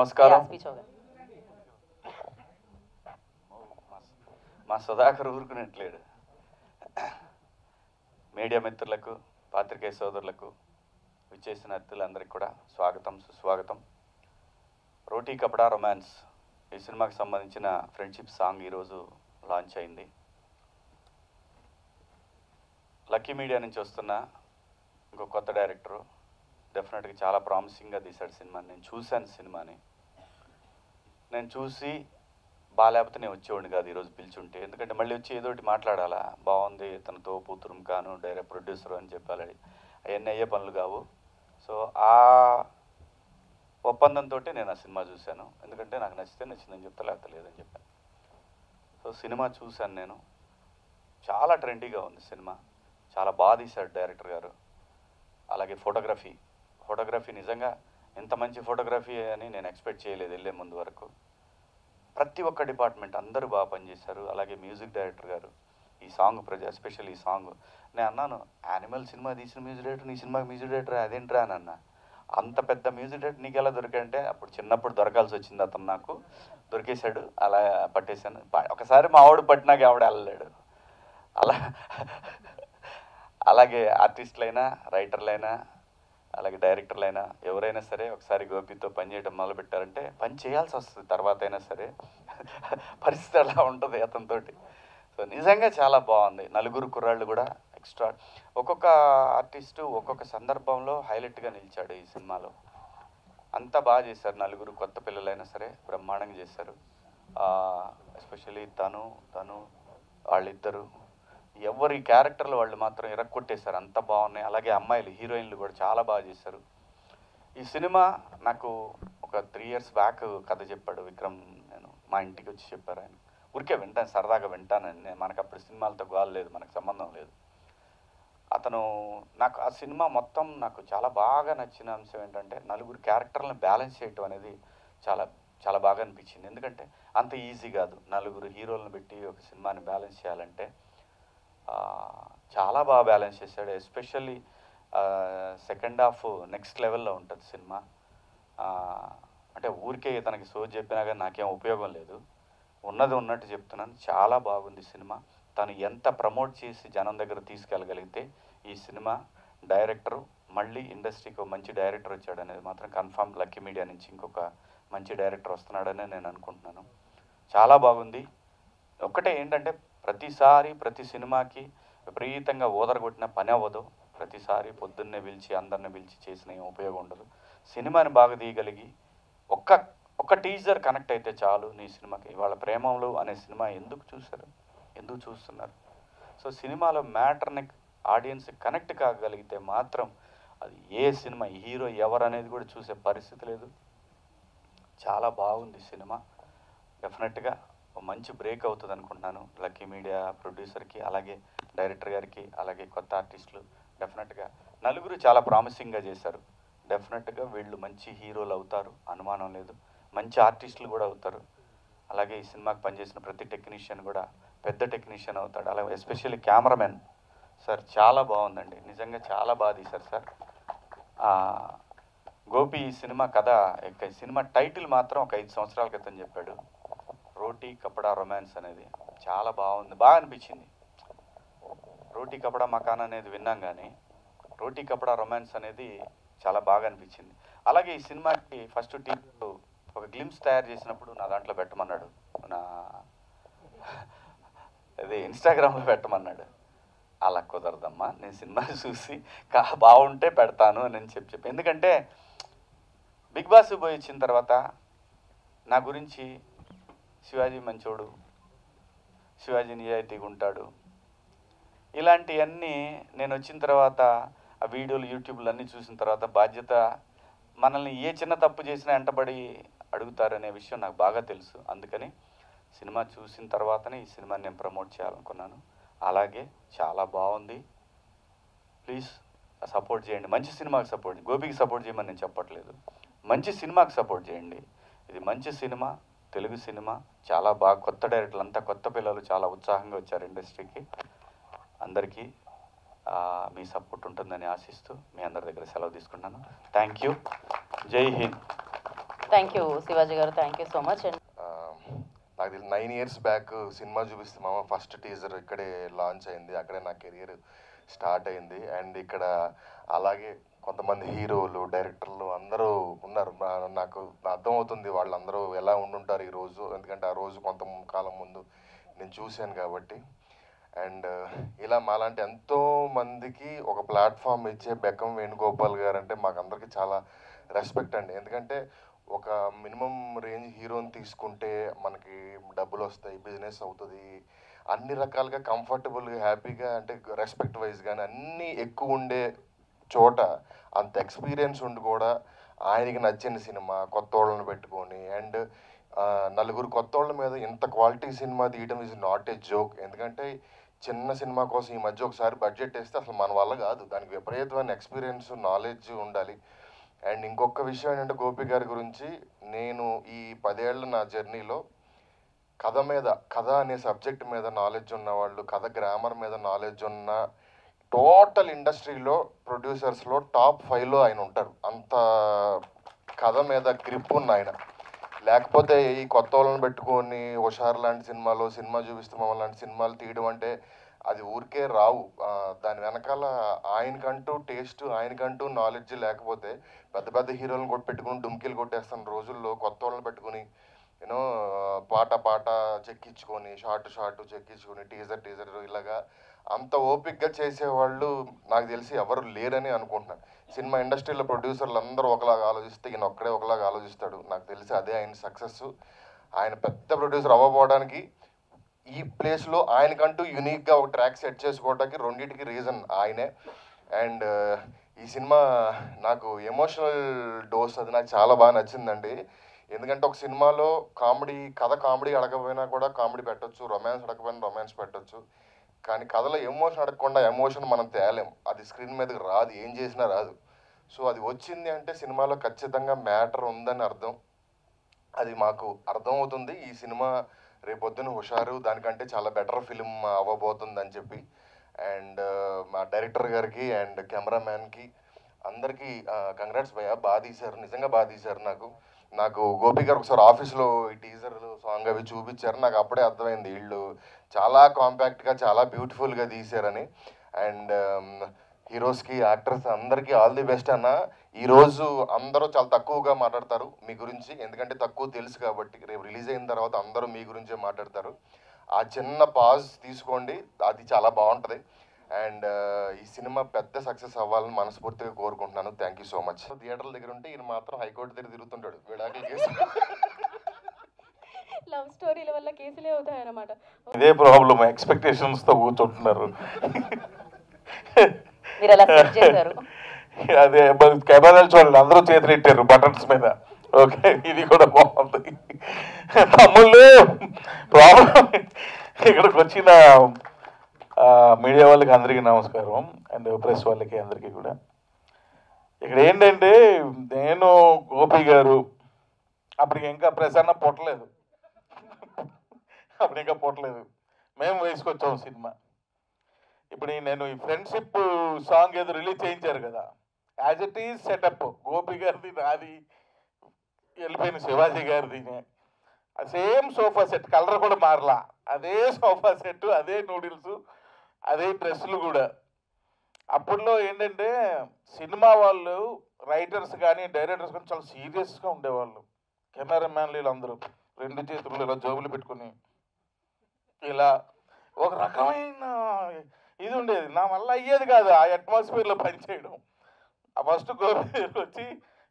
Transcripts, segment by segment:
నమస్కారం. Speech over. మా Sudhakar ఊరుకునేట్లేడు. Media మిత్రులకు, పాత్రికేయ సోదరులకు, విచ్చేసిన అతిథులందరికీ కూడా స్వాగతం, సుస్వాగతం. రోటీ కపడా రొమాన్స్ ఈ సినిమాకి సంబంధించిన ఫ్రెండ్షిప్ సాంగ్ ఈరోజు లాంచ్ అయింది. లక్కీ మీడియా నుంచి వస్తున్న ఇంకో కొత్త డైరెక్టరు డెఫినెట్గా చాలా ప్రామిసింగ్గా తీశాడు సినిమాని. నేను చూశాను సినిమాని. నేను చూసి బాగాలేకపోతే నేను వచ్చేవాడిని కాదు ఈరోజు పిలిచుంటే. ఎందుకంటే మళ్ళీ వచ్చి ఏదోటి మాట్లాడాలా, బాగుంది తనతో కూతురు కాను డైరెక్ట్ ప్రొడ్యూసర్ అని చెప్పాలి. అవన్నీ అయ్యే పనులు కావు. సో ఆ ఒప్పందంతో నేను ఆ సినిమా చూశాను. ఎందుకంటే నాకు నచ్చితే నచ్చిందని చెప్తా, లేకపోతే లేదని చెప్పాను. సో సినిమా చూశాను నేను. చాలా ట్రెండీగా ఉంది సినిమా. చాలా బాగా తీశాడు డైరెక్టర్ గారు. అలాగే ఫోటోగ్రఫీ నిజంగా ఎంత మంచి ఫోటోగ్రఫీ అని నేను ఎక్స్పెక్ట్ చేయలేదు వెళ్ళే ముందు వరకు. ప్రతి ఒక్క డిపార్ట్మెంట్ అందరూ బాగా పనిచేశారు. అలాగే మ్యూజిక్ డైరెక్టర్ గారు ఈ సాంగ్ ఎస్పెషల్ ఈ సాంగ్ నేను అన్నాను, యానిమల్ సినిమా తీసిన మ్యూజిక్ డైరెక్టర్ నీ సినిమాకి మ్యూజిక్ డైరెక్టర్ అదేంట్రా అని అన్నా. అంత పెద్ద మ్యూజిక్ డైరెక్టర్ నీకు ఎలా దొరికంటే అప్పుడు చిన్నప్పుడు దొరకాల్సి వచ్చింది. అతను నాకు దొరికేశాడు. అలా పట్టేశాను. ఒకసారి మా ఆవిడ పట్టినాక ఆవిడ వెళ్ళలేడు. అలాగే ఆర్టిస్టులైనా, రైటర్లైనా, అలాగే డైరెక్టర్లైనా ఎవరైనా సరే ఒకసారి గోపితో పనిచేయడం మొదలుపెట్టారంటే పని చేయాల్సి వస్తుంది. తర్వాత అయినా సరే పరిస్థితి అలా ఉంటుంది అతనితోటి. సో నిజంగా చాలా బాగుంది. నలుగురు కుర్రాళ్ళు కూడా ఎక్స్ట్రా. ఒక్కొక్క ఆర్టిస్టు ఒక్కొక్క సందర్భంలో హైలైట్గా నిలిచాడు ఈ సినిమాలో. అంతా బాగా చేశారు. నలుగురు కొత్త పిల్లలైనా సరే బ్రహ్మాండంగా చేశారు. ఎస్పెషల్లీ తను వాళ్ళిద్దరు ఎవరి క్యారెక్టర్లు వాళ్ళు మాత్రం ఇరక్కొట్టేశారు. అంత బాగున్నాయి. అలాగే అమ్మాయిలు హీరోయిన్లు కూడా చాలా బాగా చేశారు. ఈ సినిమా నాకు ఒక 3 years బ్యాక్ కథ చెప్పాడు విక్రమ్. నేను మా ఇంటికి వచ్చి చెప్పారు ఆయన. ఊరికే వింటాను, సరదాగా వింటానని. మనకు అప్పుడు సినిమాలతో గోల్ లేదు, మనకు సంబంధం లేదు. అతను నాకు ఆ సినిమా మొత్తం నాకు చాలా బాగా నచ్చిన అంశం ఏంటంటే నలుగురు క్యారెక్టర్లను బ్యాలెన్స్ చేయటం అనేది చాలా చాలా బాగా అనిపించింది. ఎందుకంటే అంత ఈజీ కాదు నలుగురు హీరోలను పెట్టి ఒక సినిమాని బ్యాలెన్స్ చేయాలంటే. చాలా బాగా బ్యాలెన్స్ చేశాడు. ఎస్పెషల్లీ సెకండ్ హాఫ్ నెక్స్ట్ లెవెల్లో ఉంటుంది సినిమా. అంటే ఊరికే తనకి సోజ్ చెప్పినా కానీ నాకేం ఉపయోగం లేదు, ఉన్నది ఉన్నట్టు చెప్తున్నాను. చాలా బాగుంది సినిమా. తను ఎంత ప్రమోట్ చేసి జనం దగ్గర తీసుకెళ్ళగలిగితే ఈ సినిమా డైరెక్టరు మళ్ళీ ఇండస్ట్రీకి మంచి డైరెక్టర్ వచ్చాడు అనేది మాత్రం కన్ఫామ్. లక్కీ మీడియా నుంచి ఇంకొక మంచి డైరెక్టర్ వస్తున్నాడని నేను అనుకుంటున్నాను. చాలా బాగుంది. ఒక్కటే ఏంటంటే ప్రతిసారి ప్రతి సినిమాకి విపరీతంగా ఓదరగొట్టిన పని అవ్వదు. ప్రతిసారి పొద్దున్నే పిలిచి అందరిని పిలిచి చేసిన ఏం ఉపయోగం ఉండదు. సినిమాని బాగా తీయగలిగి ఒక్క టీజర్ కనెక్ట్ అయితే చాలు నీ సినిమాకి. ఇవాళ ప్రేమలు అనే సినిమా ఎందుకు చూస్తున్నారు? సో సినిమాలో మ్యాటర్ని ఆడియన్స్ కనెక్ట్ కాగలిగితే మాత్రం అది ఏ సినిమా హీరో ఎవరు అనేది కూడా చూసే పరిస్థితి లేదు. చాలా బాగుంది సినిమా. డెఫినెట్గా మంచి బ్రేక్ అవుతుంది అనుకుంటున్నాను. లక్కీ మీడియా ప్రొడ్యూసర్కి, అలాగే డైరెక్టర్ గారికి, అలాగే కొత్త ఆర్టిస్టులు డెఫినెట్గా నలుగురు చాలా ప్రామిసింగ్గా చేశారు. డెఫినెట్గా వీళ్ళు మంచి హీరోలు అవుతారు, అనుమానం లేదు. మంచి ఆర్టిస్టులు కూడా అవుతారు. అలాగే ఈ సినిమాకి పనిచేసిన ప్రతి టెక్నీషియన్ కూడా పెద్ద టెక్నీషియన్ అవుతాడు. అలాగే ఎస్పెషల్లీ కెమెరామెన్ సార్ చాలా బాగుందండి. నిజంగా చాలా బాగా తీశారు సార్. గోపి ఈ సినిమా కథ సినిమా టైటిల్ మాత్రం ఒక 5 సంవత్సరాల క్రితం చెప్పాడు. రోటీ కపడా రొమాన్స్ అనేది చాలా బాగుంది, బాగా అనిపించింది. రోటీ కపడా మకాన్ అనేది విన్నాం కానీ రోటీ కపడా రొమాన్స్ అనేది చాలా బాగా అనిపించింది. అలాగే ఈ సినిమాకి ఫస్ట్ టీమ్ ఒక గ్లిమ్స్ తయారు చేసినప్పుడు నా దాంట్లో పెట్టమన్నాడు, నా అదే ఇన్స్టాగ్రామ్లో పెట్టమన్నాడు. అలా కుదరదమ్మా, నేను సినిమా చూసి బాగుంటే పెడతాను అని చెప్పి. ఎందుకంటే బిగ్ బాస్ పోయి వచ్చిన తర్వాత నా గురించి శివాజీ మంచోడు, శివాజీ నిజాయితీగా ఉంటాడు, ఇలాంటివన్నీ నేను వచ్చిన తర్వాత ఆ వీడియోలు యూట్యూబ్లు అన్నీ చూసిన తర్వాత బాధ్యత మనల్ని ఏ చిన్న తప్పు చేసినా వెంటబడి అడుగుతారనే విషయం నాకు బాగా తెలుసు. అందుకని సినిమా చూసిన తర్వాతనే ఈ సినిమాని నేను ప్రమోట్ చేయాలనుకున్నాను. అలాగే చాలా బాగుంది. ప్లీజ్ సపోర్ట్ చేయండి. మంచి సినిమాకి సపోర్ట్ చేయండి. గోపికి సపోర్ట్ చేయమని నేను చెప్పట్లేదు, మంచి సినిమాకి సపోర్ట్ చేయండి. ఇది మంచి సినిమా, తెలుగు సినిమా. చాలా బాగా కొత్త డైరెక్టర్లు అంతా కొత్త పిల్లలు చాలా ఉత్సాహంగా వచ్చారు ఇండస్ట్రీకి. అందరికీ మీ సపోర్ట్ ఉంటుందని ఆశిస్తూ మీ అందరి దగ్గర సెలవు తీసుకున్నాను. Thank you. జై హింద్. థ్యాంక్ యూ శివాజీ గారు, thank you so much. And నాకు తెలిసి 9 years బ్యాక్ సినిమా చూపిస్తున్నామా ఫస్ట్ టీజర్ ఇక్కడే లాంచ్ అయింది, అక్కడే నా కెరియర్ స్టార్ట్ అయింది. అండ్ ఇక్కడ అలాగే కొంతమంది హీరోలు డైరెక్టర్లు అందరూ ఉన్నారు. నాకు అర్థమవుతుంది వాళ్ళందరూ ఎలా ఉండుంటారు ఈరోజు, ఎందుకంటే ఆ రోజు కొంత కాలం ముందు నేను చూశాను కాబట్టి. అండ్ ఇలా మాలాంటి ఎంతో మందికి ఒక ప్లాట్ఫామ్ ఇచ్చే బెక్కం వేణుగోపాల్ గారు అంటే మాకందరికి చాలా రెస్పెక్ట్ అండి. ఎందుకంటే ఒక మినిమం రేంజ్ హీరోని తీసుకుంటే మనకి డబ్బులు వస్తాయి, బిజినెస్ అవుతుంది, అన్ని రకాలుగా కంఫర్టబుల్గా హ్యాపీగా అంటే రెస్పెక్ట్ వైజ్ కానీ అన్నీ ఎక్కువ ఉండే చోట అంత ఎక్స్పీరియన్స్ ఉండి కూడా ఆయనకి నచ్చిన సినిమా కొత్త వాళ్ళని పెట్టుకొని అండ్ నలుగురు కొత్త వాళ్ళ మీద ఇంత క్వాలిటీ సినిమా తీయడం ఈజ్ నాట్ ఏ జోక్. ఎందుకంటే చిన్న సినిమా కోసం ఈ మధ్య ఒకసారి బడ్జెట్ వేస్తే అసలు మన వల్ల కాదు, దానికి విపరీతమైన ఎక్స్పీరియన్స్ నాలెడ్జ్ ఉండాలి. అండ్ ఇంకొక విషయం ఏంటంటే గోపి గారి గురించి నేను ఈ 10 ఏళ్ళ నా జర్నీలో కథ అనే సబ్జెక్ట్ మీద నాలెడ్జ్ ఉన్న వాళ్ళు, కథ గ్రామర్ మీద నాలెడ్జ్ ఉన్న టోటల్ ఇండస్ట్రీలో ప్రొడ్యూసర్స్లో టాప్ 5లో ఆయన ఉంటారు. అంత కథ మీద గ్రిప్ ఉన్న ఆయన. లేకపోతే ఈ కొత్త వాళ్ళని పెట్టుకొని హుషారు లాంటి సినిమా చూపిస్తే మమ్మల్ని లాంటి సినిమాలు తీయడం అంటే అది ఊరికే రావు. దాని వెనకాల ఆయనకంటూ టేస్ట్, ఆయనకంటూ నాలెడ్జ్ లేకపోతే పెద్ద పెద్ద హీరోలను పెట్టుకుని డుమ్కీలు కొట్టేస్తున్న రోజుల్లో కొత్త వాళ్ళని పెట్టుకుని యూనో పాట చెక్కించుకొని షార్ట్ చెక్కించుకొని టీజర్ ఇలాగా అంత ఓపిక్గా చేసేవాళ్ళు నాకు తెలిసి ఎవరు లేరని అనుకుంటున్నాను. సినిమా ఇండస్ట్రీలో ప్రొడ్యూసర్లు అందరూ ఒకలాగా ఆలోచిస్తే ఈయన ఒక్కడే ఒకలాగా ఆలోచిస్తాడు. నాకు తెలిసి అదే ఆయన సక్సెస్. ఆయన పెద్ద ప్రొడ్యూసర్ అవ్వబోవడానికి ఈ ప్లేస్లో ఆయనకంటూ యూనిక్గా ఒక ట్రాక్ సెట్ చేసుకోవడానికి రెండింటికి రీజన్ ఆయనే. అండ్ ఈ సినిమా నాకు ఎమోషనల్ డోస్ అది నాకు చాలా బాగా నచ్చిందండి. ఎందుకంటే ఒక సినిమాలో కామెడీ అడగకపోయినా కూడా కామెడీ పెట్టచ్చు, రొమాన్స్ అడగకపోయినా రొమాన్స్ పెట్టచ్చు. కానీ కథలో ఎమోషన్ అడగకుండా ఎమోషన్ మనం తేలేం, అది స్క్రీన్ మీదకి రాదు, ఏం చేసినా రాదు. సో అది వచ్చింది అంటే సినిమాలో ఖచ్చితంగా మ్యాటర్ ఉందని అర్థం. అది మాకు అర్థమవుతుంది. ఈ సినిమా రేపొద్దున హుషారు దానికంటే చాలా బెటర్ ఫిలిం అవ్వబోతుందని చెప్పి. అండ్ మా డైరెక్టర్ గారికి అండ్ కెమెరామ్యాన్కి అందరికీ కంగ్రాట్స్ భయ్యా, బాగా తీశారు, నిజంగా బాగా తీశారు. నాకు గోపి గారు ఒకసారి ఆఫీస్లో ఈ టీజర్ సాంగ్ అవి చూపించారు. నాకు అప్పుడే అర్థమైంది వీళ్ళు చాలా కాంపాక్ట్గా చాలా బ్యూటిఫుల్గా తీశారని. అండ్ హీరోస్కి యాక్టర్స్ అందరికీ ఆల్ ది బెస్ట్ అన్న. ఈరోజు అందరూ చాలా తక్కువగా మాట్లాడతారు మీ గురించి, ఎందుకంటే తక్కువ తెలుసు కాబట్టి. రేపు రిలీజ్ అయిన తర్వాత అందరూ మీ గురించే మాట్లాడతారు. ఆ చిన్న పాజ్ తీసుకోండి, అది చాలా బాగుంటుంది. అండ్ ఈ సినిమా పెద్ద సక్సెస్ అవ్వాలని మనస్ఫూర్తిగా కోరుకుంటున్నాను. Thank you so much. థియేటర్ల దగ్గర ఉంటే ఈయన మాత్రం హైకోర్టు దగ్గర తిరుగుతుంటాడు విడాకులు కేసు. లవ్ స్టోరీల వల్ల కేసులే అవుతాయన్నమాట. ఇదే ప్రాబ్లం, ఎక్స్పెక్టేషన్స్తో కూర్చుంటున్నారు. మీరు అలా సెట్ చేశారు. అదే కెమెరాలు చూడండి, అందరూ చేతులు పెట్టారు బటన్స్ మీద. ఓకే, ఇది కూడా బాగుంది. తమ్ముళ్ళు ప్రాబ్లం ఇక్కడికి వచ్చిన మీడియా వాళ్ళకి అందరికీ నమస్కారం, అండ్ ప్రెస్ వాళ్ళకి అందరికీ కూడా. ఇక్కడ ఏంటంటే నేను గోపి గారు అప్పటికి ఇంకా ప్రసన్న పుట్టలేదు, మేము వేసుకొచ్చాము సినిమా. ఇప్పుడు నేను ఈ ఫ్రెండ్షిప్ సాంగ్ ఏదో రిలీజ్ చేయించారు కదా, as it is setup Gopi గారిది, నాది, వెళ్ళిపోయిన శివాజీ గారిది. సేమ్ సోఫా సెట్, కలర్ కూడా మారలా, అదే సోఫా సెట్, అదే నూడిల్స్, అదే డ్రెస్సులు కూడా. అప్పట్లో ఏంటంటే సినిమా వాళ్ళు రైటర్స్ కానీ డైరెక్టర్స్ కానీ చాలా సీరియస్గా ఉండేవాళ్ళు. కెమెరామ్యాన్లు వీళ్ళందరూ 2 చేతులు ఇలా జోబులు పెట్టుకుని ఇలా ఒక రకమైన ఇది ఉండేది. నా వల్ల అయ్యేది కాదు ఆ అట్మాస్ఫియర్లో పనిచేయడం. ఆ ఫస్ట్ గోపి వచ్చి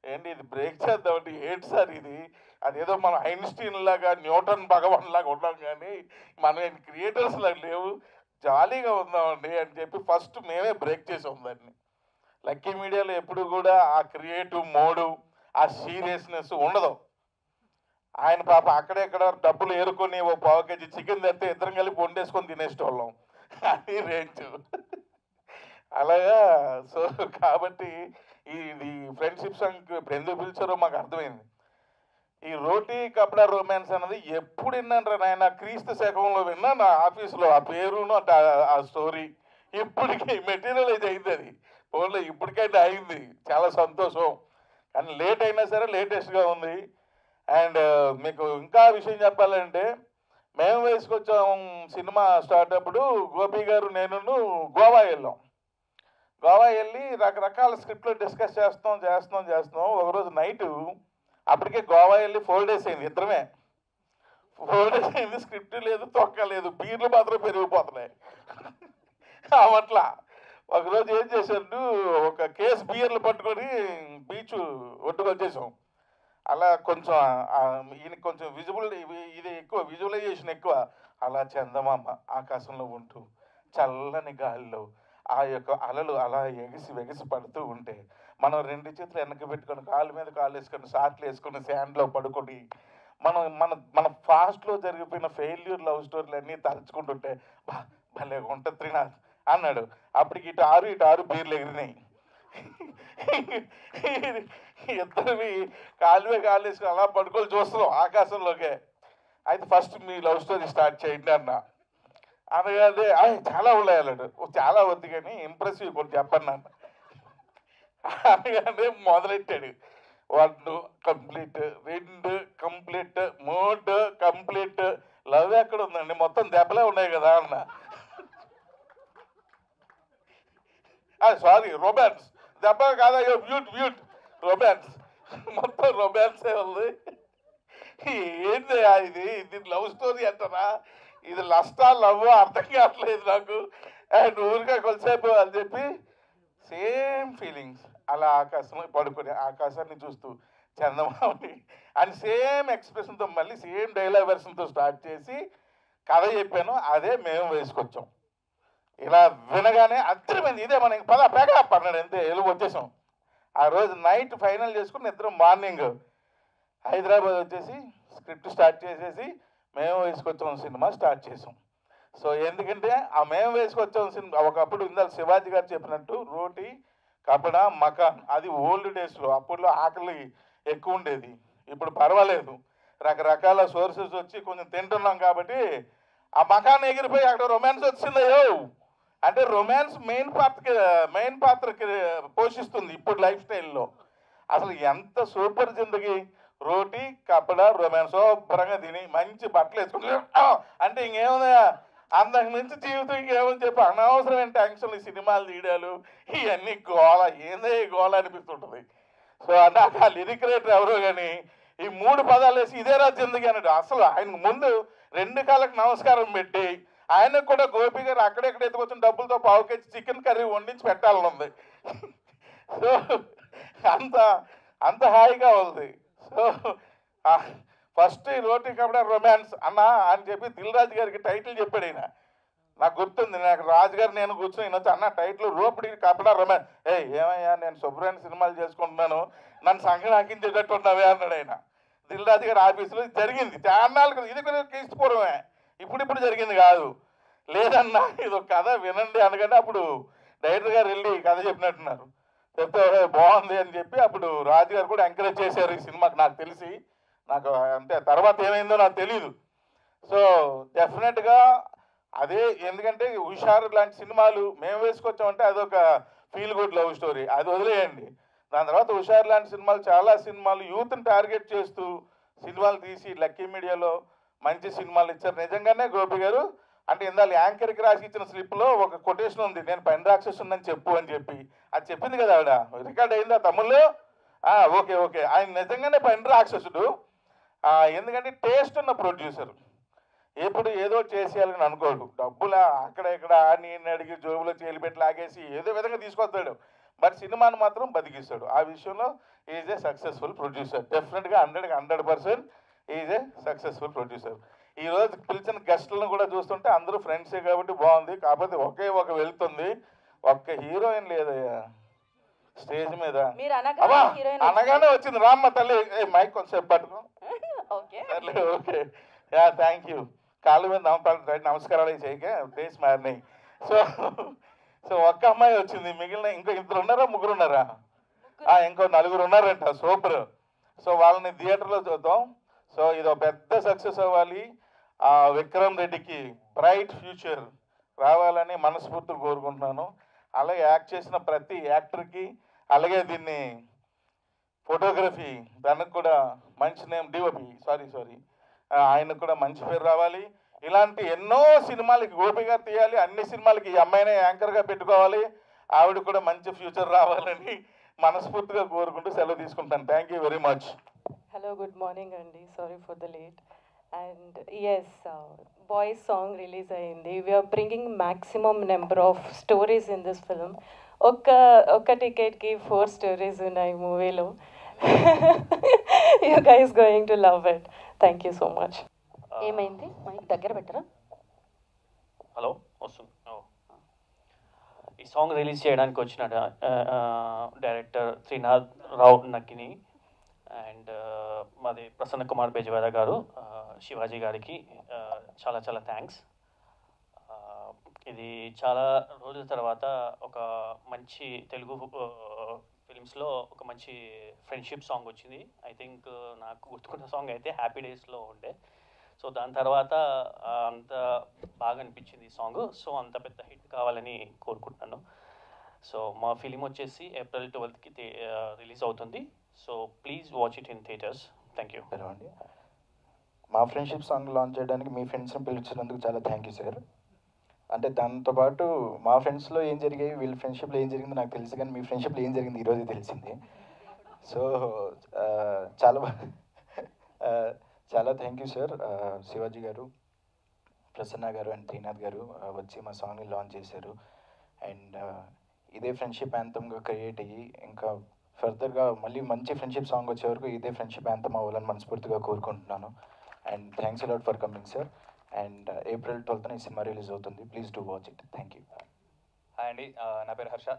ఏంటి ఇది బ్రేక్ చేద్దామంటే, ఏంటి సార్ ఇది, అదేదో మన ఐన్స్టీన్ లాగా న్యూటన్ భగవాన్ లాగా ఉన్నాం కానీ మనం క్రియేటర్స్ లాగా లేవు, జాలీగా ఉందామండి అని చెప్పి ఫస్ట్ మేమే బ్రేక్ చేసాం దాన్ని. లక్కీ మీడియాలో ఎప్పుడు కూడా ఆ క్రియేటివ్ మోడు, ఆ సీరియస్నెస్ ఉండదు. ఆయన పాప అక్కడెక్కడ డబ్బులు ఏరుకొని ఓ 1/4 kg చికెన్ తెస్తే ఇద్దరం కలిపి వండేసుకొని తినేసేవాళ్ళం, అది రేంజ్. అలాగా సో కాబట్టి ఇది ఫ్రెండ్షిప్ సాంగ్ ఇప్పుడు ఎందుకు పిలిచారో మాకు అర్థమైంది. ఈ రోటీ కపడా రొమాన్స్ అన్నది ఎప్పుడు విన్నాను నాయన, క్రీస్తు శకంలో విన్నా. నా ఆఫీస్లో ఆ పేరును ఆ స్టోరీ ఇప్పటికీ మెటీరియలైజ్ అయింది. అది ఓన్లీ ఇప్పటికైతే అయింది, చాలా సంతోషం. కానీ లేట్ అయినా సరే లేటెస్ట్గా ఉంది. అండ్ మీకు ఇంకా విషయం చెప్పాలంటే మేము వేసుకొచ్చాం సినిమా స్టార్ట్ అప్పుడు గోపి గారు నేను గోవా వెళ్ళాం. గోవా వెళ్ళి రకరకాల స్క్రిప్ట్లు డిస్కస్ చేస్తున్నాం. ఒకరోజు నైటు అప్పటికే గోవా వెళ్ళి 4 days అయింది, ఇద్దరమే 4 days అయింది, స్క్రిప్ట్ లేదు, తొక్క లేదు, బీర్లు మాత్రం పెరిగిపోతున్నాయి. అట్లా ఒకరోజు ఏం చేశాడు, ఒక కేసు బీర్లు పట్టుకొని బీచ్ ఒడ్డుకు వచ్చేసాం. అలా కొంచెం ఈయనకి కొంచెం ఇది ఎక్కువ విజువలైజేషన్ ఎక్కువ. అలా చందమామ ఆకాశంలో ఉంటూ చల్లని గాలిలో ఆ యొక్క అలలు అలా ఎగిసి పడుతూ ఉంటే మనం 2 చేతులు వెనక్కి పెట్టుకొని కాళ్ళ మీద కాళ్ళు వేసుకొని షార్ట్లు వేసుకొని శాండ్లో పడుకొని మన ఫాస్ట్లో జరిగిపోయిన ఫెయిల్యూర్ లవ్ స్టోరీలు అన్నీ తలుచుకుంటుంటే భలే ఉంటుంది త్రినాథ్ అన్నాడు. అప్పటికి ఇటు 6 బీర్లు ఎగిరినాయి. ఇద్దరివి కాలువే కాళ్ళు వేసుకొని అలా పడుకొని చూస్తున్నాం ఆకాశంలోకే. అయితే ఫస్ట్ మీ లవ్ స్టోరీ స్టార్ట్ చేయండి అన్న. అనగానే చాలా ఉన్నాయి అన్నాడు. చాలా వద్దు కానీ ఇంప్రెసివ్ కొన్ని చెప్పండి అన్న. అనగానే మొదలెట్టాడు. 1 కంప్లీట్, 2 కంప్లీట్, 3 కంప్లీట్. లవ్ ఎక్కడ ఉందండి, మొత్తం దెబ్బలే ఉన్నాయి కదా అన్న. Sorry, romance. దెబ్బ కాదా, బ్యూట్ రొమాన్స్, మొత్తం రొమాన్సే ఉంది. ఏంటి ఇది లవ్ స్టోరీ అంటారా, ఇది లస్టా లవ్ అర్థం కావట్లేదు నాకు. అండ్ ఊరికే కొద్దిసేపు అని చెప్పి సేమ్ ఫీలింగ్స్ అలా ఆకాశం పడుకుని ఆకాశాన్ని చూస్తూ చందమామని అండ్ సేమ్ ఎక్స్ప్రెషన్తో మళ్ళీ సేమ్ డైలాగ్ వెర్షన్తో స్టార్ట్ చేసి కథ చెప్పాను. అదే మేము వేసుకొచ్చాం. ఇలా వినగానే అద్దరిపోయింది. ఇదే మనకి పెగా పన్నాడు, అంతే ఎలుగు వచ్చేసాం. ఆ రోజు నైట్ ఫైనల్ చేసుకుని ఇద్దరం మార్నింగ్ హైదరాబాద్ వచ్చేసి స్క్రిప్ట్ స్టార్ట్ చేసేసి మేము వేసుకొచ్చాం సినిమా స్టార్ట్ చేసాం. సో ఎందుకంటే ఆ మేము వేసుకొచ్చాం సినిమా ఒకప్పుడు ఇందాక శివాజీ గారు చెప్పినట్టు రోటీ కపడా మకాన్, అది ఓల్డ్ డేస్లో. అప్పట్లో ఆకలి ఎక్కువ ఉండేది, ఇప్పుడు పర్వాలేదు, రకరకాల సోర్సెస్ వచ్చి కొంచెం తింటున్నాం కాబట్టి ఆ మకాన్ ఎగిరిపోయి అక్కడ రొమాన్స్ వచ్చిందయ్యో. అంటే రొమాన్స్ మెయిన్ పాత్రకి పోషిస్తుంది ఇప్పుడు లైఫ్ స్టైల్లో. అసలు ఎంత సూపర్ జిందగీ, రోటీ కపడా రొమాన్స్, శుభ్రంగా తిని మంచి బట్టలు వేసుకుంటా అంటే ఇంకేముందా, అంతకు మించి జీవితం ఇంకేమని చెప్పి అనవసరమైన టెన్షన్లు, ఈ సినిమాలు తీయడాలు ఇవన్నీ గోళ, ఏందే గోళ అనిపిస్తుంటుంది. సో నాకు ఆ లిరిక్ రైటర్ ఎవరో కానీ ఈ 3 పదాలు వేసి ఇదేరా జిందగీ అన్నాడు. అసలు ఆయనకు ముందు 2 కాళ్ళకి నమస్కారం పెట్టి ఆయనకు కూడా గోపి గారు అక్కడెక్కడ ఎత్తుకొచ్చిన డబ్బులతో 1/2 kg చికెన్ కర్రీ వండించి పెట్టాలని ఉంది. సో అంత హాయిగా ఉంది. సో ఫస్ట్ రోటీ కపడా రొమాన్స్ అన్నా అని చెప్పి దిల్ రాజు గారికి టైటిల్ చెప్పాడు ఆయన. నాకు గుర్తుంది, నాకు రాజుగారు నేను కూర్చొని వినొచ్చు అన్న టైటిల్ రోపడి కపడా రొమాన్స్. ఏమయ్యా నేను శుభ్రమైన సినిమాలు చేసుకుంటున్నాను, నన్ను సంఘం ఆకించేటట్టు ఉన్నావే అన్నాడు ఆయన. దిల్ రాజు గారి ఆఫీసులో జరిగింది చాన్నాళ్ళు. ఇది కూడా క్రీస్తుపూర్వమే, ఇప్పుడు జరిగింది కాదు. లేదన్నా ఇది ఒక కథ వినండి అనగానే అప్పుడు డైరెక్టర్ గారు వెళ్ళి కథ చెప్పినట్టున్నారు. చెప్తే బాగుంది అని చెప్పి అప్పుడు రాజుగారు కూడా ఎంకరేజ్ చేశారు ఈ సినిమాకి. నాకు తెలిసి నాకు అంటే తర్వాత ఏమైందో నాకు తెలీదు. సో డెఫినెట్గా అదే, ఎందుకంటే హుషారు లాంటి సినిమాలు మేము వేసుకొచ్చామంటే అదొక ఫీల్ గుడ్ లవ్ స్టోరీ, అది వదిలేయండి. దాని తర్వాత హుషారు లాంటి సినిమాలు, చాలా సినిమాలు యూత్ని టార్గెట్ చేస్తూ సినిమాలు తీసి లక్కీ మీడియాలో మంచి సినిమాలు ఇచ్చారు. నిజంగానే గోపి గారు అంటే ఇందాక యాంకర్కి రాసి ఇచ్చిన స్లిప్లో ఒక కొటేషన్ ఉంది, నేను పెన్ రాక్షసుని చెప్పు అని చెప్పి. అది చెప్పింది కదా ఆవిడ, రికార్డ్ అయిందా తమ్ముళ్ళు? ఓకే ఆయన నిజంగానే పెన్ రాక్షసుడు. ఎందుకంటే టేస్ట్ ఉన్న ప్రొడ్యూసర్, ఎప్పుడు ఏదో చేసేయాలని అనుకోడు. డబ్బుల అక్కడ ఇక్కడ నేను అడిగి జోబులో చేలిపెట్టి లాగేసి ఏదో విధంగా తీసుకొస్తాడు, బట్ సినిమాను మాత్రం బతికిస్తాడు. ఆ విషయంలో ఈజ్ ఏ సక్సెస్ఫుల్ ప్రొడ్యూసర్. డెఫినెట్గా 100% ఈజ్ ఏ సక్సెస్ఫుల్ ప్రొడ్యూసర్. ఈరోజు పిలిచిన గెస్టులను కూడా చూస్తుంటే అందరూ ఫ్రెండ్సే కాబట్టి బాగుంది. కాకపోతే ఒక వెళ్తుంది, ఒక్క హీరోయిన్ లేదయ్యా స్టేజ్ మీద. అనగానే వచ్చింది రామ్మ తల్లి, మైక్ కొంచెం పట్టుకో. Okay thank you. కాళ్ళ మీద నమస్కారాలు చేయక ఫేస్ మారినాయి. సో ఒక్క అమ్మాయి వచ్చింది, మిగిలిన ఇంకో 2 ఉన్నారా 3 ఉన్నారా? ఇంకో 4 ఉన్నారంట. సూపర్. సో వాళ్ళని థియేటర్లో చూద్దాం. సో ఇది పెద్ద సక్సెస్ అవ్వాలి. విక్రమ్ రెడ్డికి బ్రైట్ ఫ్యూచర్ రావాలని మనస్ఫూర్తిగా కోరుకుంటున్నాను. అలాగే యాక్ట్ చేసిన ప్రతి యాక్టర్కి, అలాగే దీన్ని ఫోటోగ్రఫీ దానికి కూడా మంచి నేమ్ డిఓపి సారీ ఆయనకు కూడా మంచి పేరు రావాలి. ఇలాంటి ఎన్నో సినిమాలకి గోపి గారు తీయాలి, అన్ని సినిమాలకి ఈ అమ్మాయినే యాంకర్గా పెట్టుకోవాలి, ఆవిడ కూడా మంచి ఫ్యూచర్ రావాలని మనస్ఫూర్తిగా కోరుకుంటూ సెలవు తీసుకుంటాను. Thank you very much. Hello, good morning, Andy. Sorry for the late. And yes, boys song release అయింది. We are bringing maximum number of stories in this film. ఒక్క టికెట్కి 4 stories ఉన్నాయి మూవీలో. You guys going to love it. Thank you so much. ఏమైంది mic దగ్గర పెట్టరా? Hello వస్తుంది. ఈ song release చేయడానికి వచ్చిన director Trinath Rao Nakkini and మాది ప్రసన్న కుమార్ బెజవాడ గారు, శివాజీ గారికి చాలా చాలా థ్యాంక్స్. ఇది చాలా రోజుల తర్వాత ఒక మంచి తెలుగు ఫిలిమ్స్లో ఒక మంచి ఫ్రెండ్షిప్ సాంగ్ వచ్చింది. ఐ థింక్ నాకు గుర్తుకున్న సాంగ్ అయితే హ్యాపీ డేస్లో ఉండే. సో దాని తర్వాత అంత బాగా అనిపించింది ఈ సాంగ్. సో అంత పెద్ద హిట్ కావాలని కోరుకుంటున్నాను. సో మా ఫిలిం వచ్చేసి April 12th రిలీజ్ అవుతుంది. So please watch it in theatres. Thank you. అండి, మా ఫ్రెండ్షిప్ సాంగ్ లాంచ్ చేయడానికి మీ ఫ్రెండ్స్ని పిలిచినందుకు చాలా థ్యాంక్ యూ సార్. అంటే దాంతోపాటు మా ఫ్రెండ్స్లో ఏం జరిగాయి, వీళ్ళ ఫ్రెండ్షిప్లో ఏం జరిగిందో నాకు తెలుసు, కానీ మీ ఫ్రెండ్షిప్లో ఏం జరిగింది ఈరోజే తెలిసింది. సో చాలా థ్యాంక్ యూ సార్. శివాజీ గారు, ప్రసన్న గారు అండ్ త్రినాథ్ గారు వచ్చి మా సాంగ్ని లాంచ్ చేశారు. అండ్ ఇదే ఫ్రెండ్షిప్ యాంథమ్గా క్రియేట్ అయ్యి ఇంకా ఫర్దర్గా మళ్ళీ మంచి ఫ్రెండ్షిప్ సాంగ్ వచ్చే వరకు ఇదే ఫ్రెండ్షిప్ యాంథమ్ అవ్వాలని మనస్ఫూర్తిగా కోరుకుంటున్నాను. And thanks a lot for coming sir. And April 12th ఈ సినిమా రిలీజ్ అవుతుంది. Please do watch it. Thank you. Hi అండి, నా పేరు హర్ష.